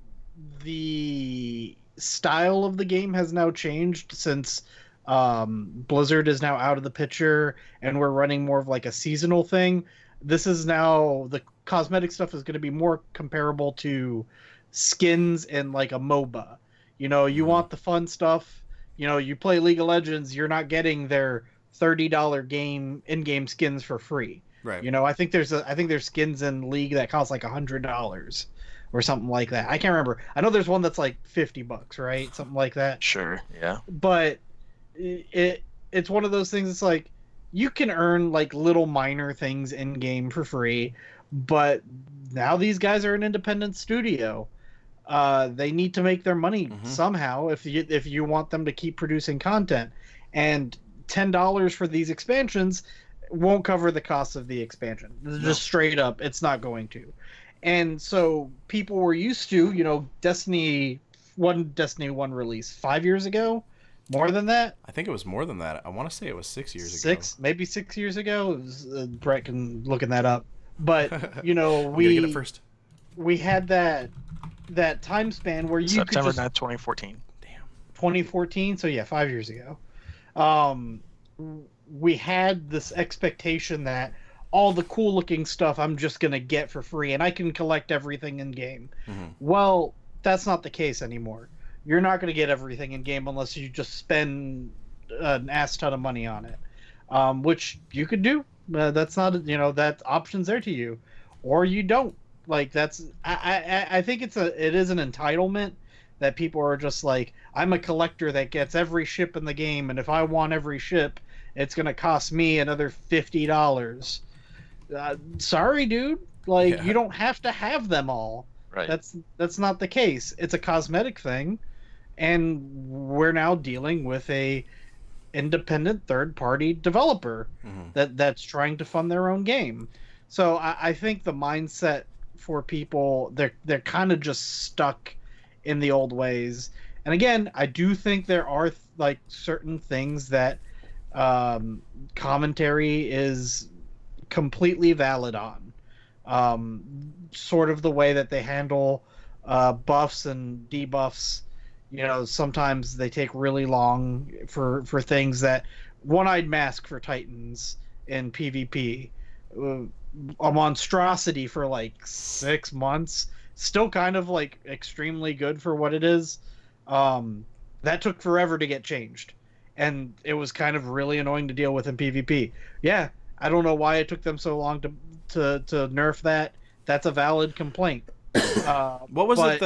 the style of the game has now changed since Blizzard is now out of the picture, and we're running more of like a seasonal thing. This is now the cosmetic stuff is going to be more comparable to skins in like a MOBA. You know, you want the fun stuff. You know, you play League of Legends, you're not getting their $30 game in-game skins for free. Right. You know, I think there's skins in League that cost like $100 or something like that. I can't remember. I know there's one that's like $50, right? Something like that. Sure. Yeah. But it's one of those things. It's like you can earn like little minor things in game for free, but now these guys are an independent studio. They need to make their money somehow if you want them to keep producing content, and $10 for these expansions won't cover the cost of the expansion. Just straight up, it's not going to. And so people were used to, you know, Destiny 1 release 5 years ago. More than that? I think it was more than that. I want to say it was 6 years ago. Maybe 6 years ago. It was, Brett can looking that up. But you know, we get it first. We had that time span where you September could just 2014. Damn. 2014. So yeah, 5 years ago. We had this expectation that all the cool looking stuff I'm just gonna get for free, and I can collect everything in game. Well, that's not the case anymore. You're not gonna get everything in game unless you just spend an ass ton of money on it, which you could do. That's not, you know, that option's there to you, or you don't. Like that's I think it is an entitlement that people are just like, I'm a collector that gets every ship in the game, and if I want every ship, it's gonna cost me another $50. Sorry, dude. Like you don't have to have them all. Right. That's not the case. It's a cosmetic thing, and we're now dealing with a independent third-party developer that's trying to fund their own game. So I think the mindset for people, they're kind of just stuck in the old ways. And again, I do think there are like certain things that commentary is completely valid on. Sort of the way that they handle buffs and debuffs. You know, sometimes they take really long for things that One-Eyed Mask for Titans in PvP. A monstrosity for like 6 months. Still kind of like extremely good for what it is. That took forever to get changed. And it was kind of really annoying to deal with in PvP. Yeah, I don't know why it took them so long to nerf that. That's a valid complaint. What was it?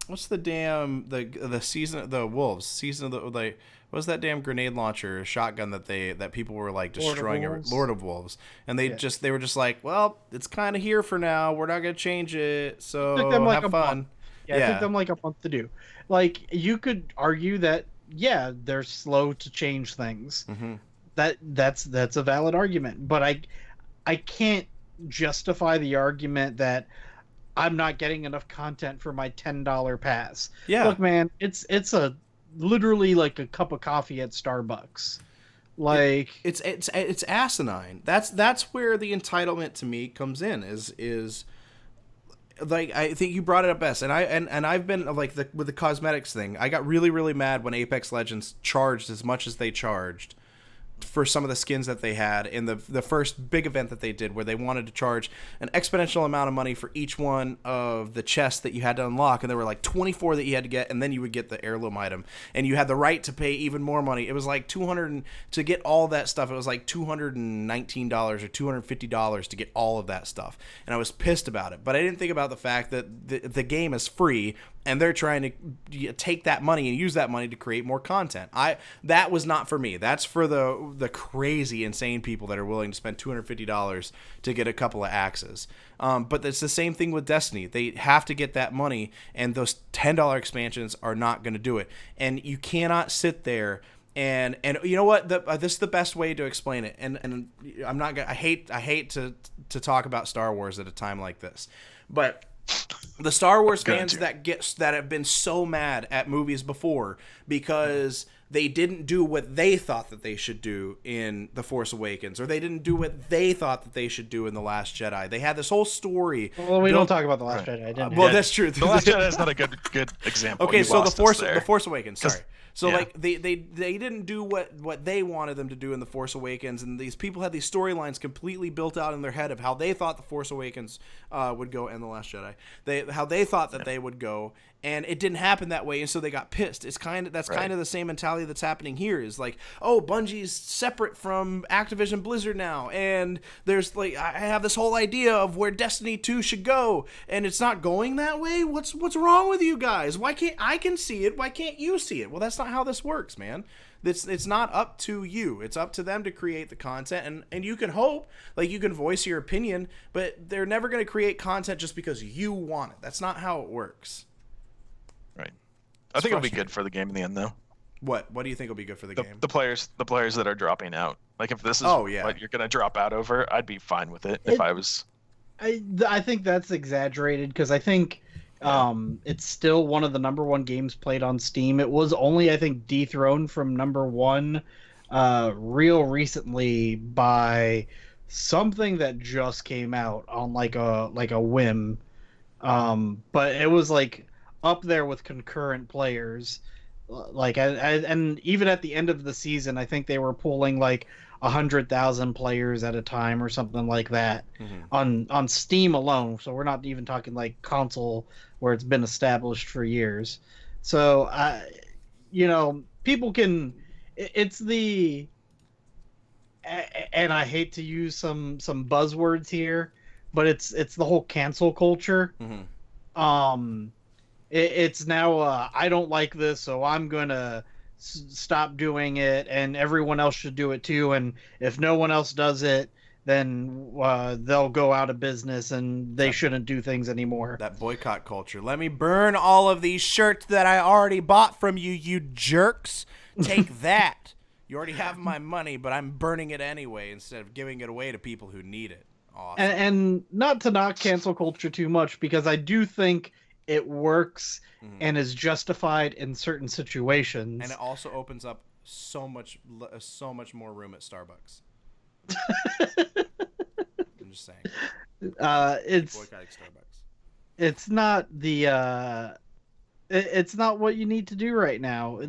What's the damn the season, the Wolves season of the like? What was that damn grenade launcher shotgun that people were like destroying? Lord of Wolves, and they were just like, well, it's kind of here for now. We're not gonna change it, so it took them like have fun. It took them like a month to do. Like you could argue that they're slow to change things. That's a valid argument, but I can't justify the argument that I'm not getting enough content for my $10 pass. Yeah. Look, man, it's a literally like a cup of coffee at Starbucks. Like it's asinine. That's where the entitlement to me comes in is like, I think you brought it up best, and I've been like with the cosmetics thing. I got really, really mad when Apex Legends charged as much as they charged for some of the skins that they had in the first big event that they did, where they wanted to charge an exponential amount of money for each one of the chests that you had to unlock, and there were like 24 that you had to get, and then you would get the heirloom item, and you had the right to pay even more money. It was like to get all that stuff. It was like $219 or $250 to get all of that stuff, and I was pissed about it. But I didn't think about the fact that the game is free, and they're trying to take that money and use that money to create more content. That was not for me. That's for the crazy, insane people that are willing to spend $250 to get a couple of axes. But it's the same thing with Destiny. They have to get that money, and those $10 expansions are not going to do it. And you cannot sit there and you know what? This is the best way to explain it. And I'm not gonna. I hate to talk about Star Wars at a time like this, but the Star Wars fans that have been so mad at movies before because they didn't do what they thought that they should do in The Force Awakens, or they didn't do what they thought that they should do in The Last Jedi. They had this whole story. Well, we don't talk about The Last Jedi. Well, that's true. The Last Jedi is not a good example. Okay, so The Force Awakens. Sorry. So like they didn't do what they wanted them to do in The Force Awakens, and these people had these storylines completely built out in their head of how they thought The Force Awakens would go, and The Last Jedi. How they thought that they would go, and it didn't happen that way, and so they got pissed. It's kind of the same mentality that's happening here. Is like, oh, Bungie's separate from Activision Blizzard now, and there's like I have this whole idea of where Destiny 2 should go, and it's not going that way. What's wrong with you guys? Why can't I can see it? Why can't you see it? Well, that's not how this works, man. It's not up to you. It's up to them to create the content, and you can hope, like you can voice your opinion, but they're never going to create content just because you want it. That's not how it works. Right. I think it'll be good for the game in the end, though. What do you think will be good for the game? The players that are dropping out. Like if this is what you're going to drop out over, I'd be fine with it if I was. I think that's exaggerated because I think it's still one of the number one games played on Steam. It was only, I think, dethroned from number one real recently by something that just came out on like a whim. But it was like up there with concurrent players. Like and even at the end of the season, I think they were pulling like 100,000 players at a time or something like that on Steam alone. So we're not even talking like console where it's been established for years. So people can. It's the and I hate to use some buzzwords here, but it's the whole cancel culture. It's now I don't like this, so I'm gonna stop doing it, and everyone else should do it too. And if no one else does it, then they'll go out of business, and they shouldn't do things anymore. That boycott culture. Let me burn all of these shirts that I already bought from you, you jerks. Take that. You already have my money, but I'm burning it anyway instead of giving it away to people who need it. Awesome. And not to knock cancel culture too much, because I do think it works and is justified in certain situations. And it also opens up so much more room at Starbucks. I'm just saying. It's boycotting Starbucks. It's not it's not what you need to do right now.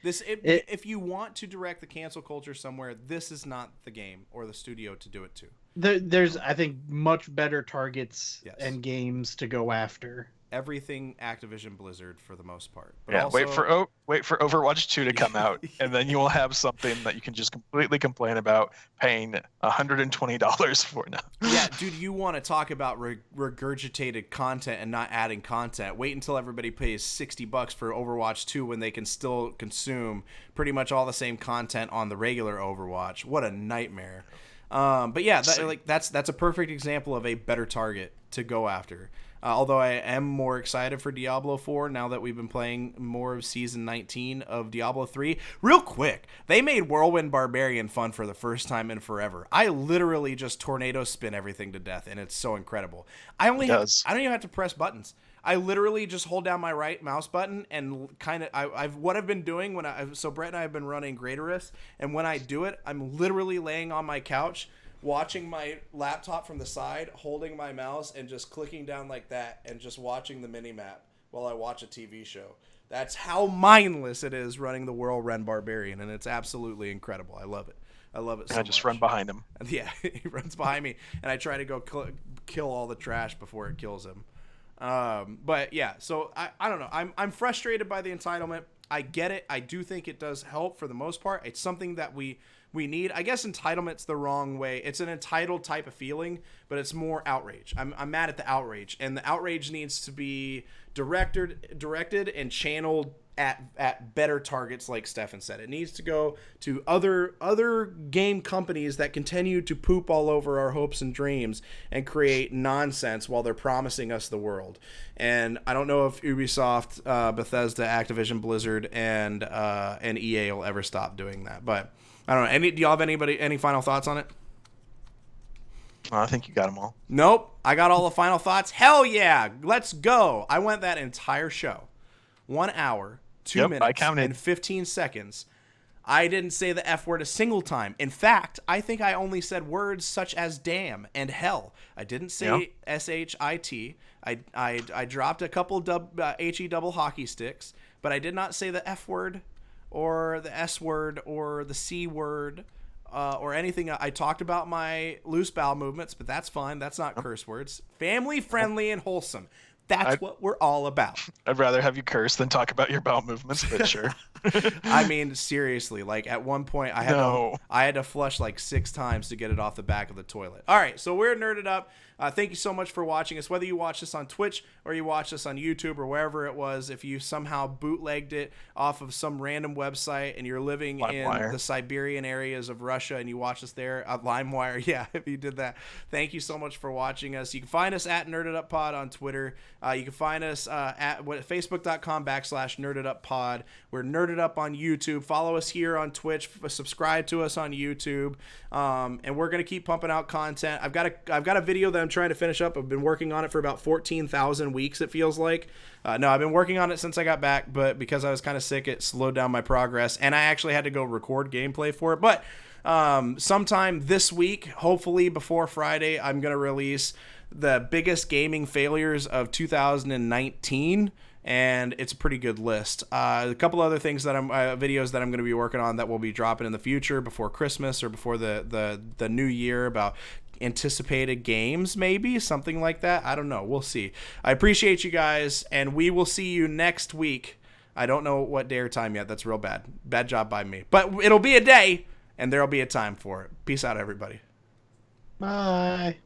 If you want to direct the cancel culture somewhere, this is not the game or the studio to do it to. There's, I think, much better targets and games to go after. Everything Activision Blizzard for the most part. But yeah, also, wait for Overwatch 2 to come out, and then you will have something that you can just completely complain about paying $120 for now. Yeah, dude, you want to talk about regurgitated content and not adding content. Wait until everybody pays $60 for Overwatch 2 when they can still consume pretty much all the same content on the regular Overwatch. What a nightmare. But yeah, that's a perfect example of a better target to go after. Although I am more excited for Diablo 4 now that we've been playing more of Season 19 of Diablo 3. Real quick, they made Whirlwind Barbarian fun for the first time in forever. I literally just tornado spin everything to death, and it's so incredible. I don't even have to press buttons. I literally just hold down my right mouse button and kind of what I've been doing so Brett and I have been running Greaterus, and when I do it, I'm literally laying on my couch, watching my laptop from the side, holding my mouse, and just clicking down like that, and just watching the mini-map while I watch a TV show. That's how mindless it is running the Whirlwind Barbarian, and it's absolutely incredible. I love it. I love it so much. I just run behind him. Yeah, he runs behind me, and I try to go kill all the trash before it kills him. But yeah, so I don't know. I'm frustrated by the entitlement. I get it. I do think it does help for the most part. It's something that we need. I guess entitlement's the wrong way. It's an entitled type of feeling, but it's more outrage. I'm mad at the outrage, and the outrage needs to be directed and channeled at better targets, like Stefen said. It needs to go to other game companies that continue to poop all over our hopes and dreams and create nonsense while they're promising us the world. And I don't know if Ubisoft, Bethesda, Activision Blizzard, and EA will ever stop doing that. But I don't know. Do y'all have any final thoughts on it? I think you got them all. Nope. I got all the final thoughts. Hell yeah. Let's go. I went that entire show. 1 hour, 2 minutes, and 15 seconds. I didn't say the F word a single time. In fact, I think I only said words such as damn and hell. I didn't say SHIT. I dropped a couple HE double hockey sticks, but I did not say the F word or the S word or the C word or anything. I talked about my loose bowel movements, but that's fine. That's not curse words. Family friendly and wholesome. That's what we're all about. I'd rather have you curse than talk about your bowel movements, but sure. I mean, seriously, like at one point I had to flush like 6 times to get it off the back of the toilet. All right, so we're Nerded Up. Thank you so much for watching us. Whether you watch this on Twitch or you watch this on YouTube or wherever it was, if you somehow bootlegged it off of some random website and you're living in the Siberian areas of Russia and you watch us there at LimeWire, yeah, if you did that, thank you so much for watching us. You can find us at Nerded Up Pod on Twitter. You can find us at facebook.com/NerdedUpPod. We're Nerded Up on YouTube. Follow us here on Twitch. Subscribe to us on YouTube. And we're gonna keep pumping out content. I've got a video that I'm trying to finish up. I've been working on it for about 14,000 weeks, it feels like. No, I've been working on it since I got back, but because I was kind of sick, it slowed down my progress, and I actually had to go record gameplay for it. But sometime this week, hopefully before Friday, I'm gonna release the biggest gaming failures of 2019, and it's a pretty good list. A couple other things that videos that I'm going to be working on that will be dropping in the future before Christmas or before the new year about anticipated games, maybe something like that. I don't know. We'll see. I appreciate you guys, and we will see you next week. I don't know what day or time yet. That's real bad. Bad job by me. But it'll be a day, and there'll be a time for it. Peace out, everybody. Bye.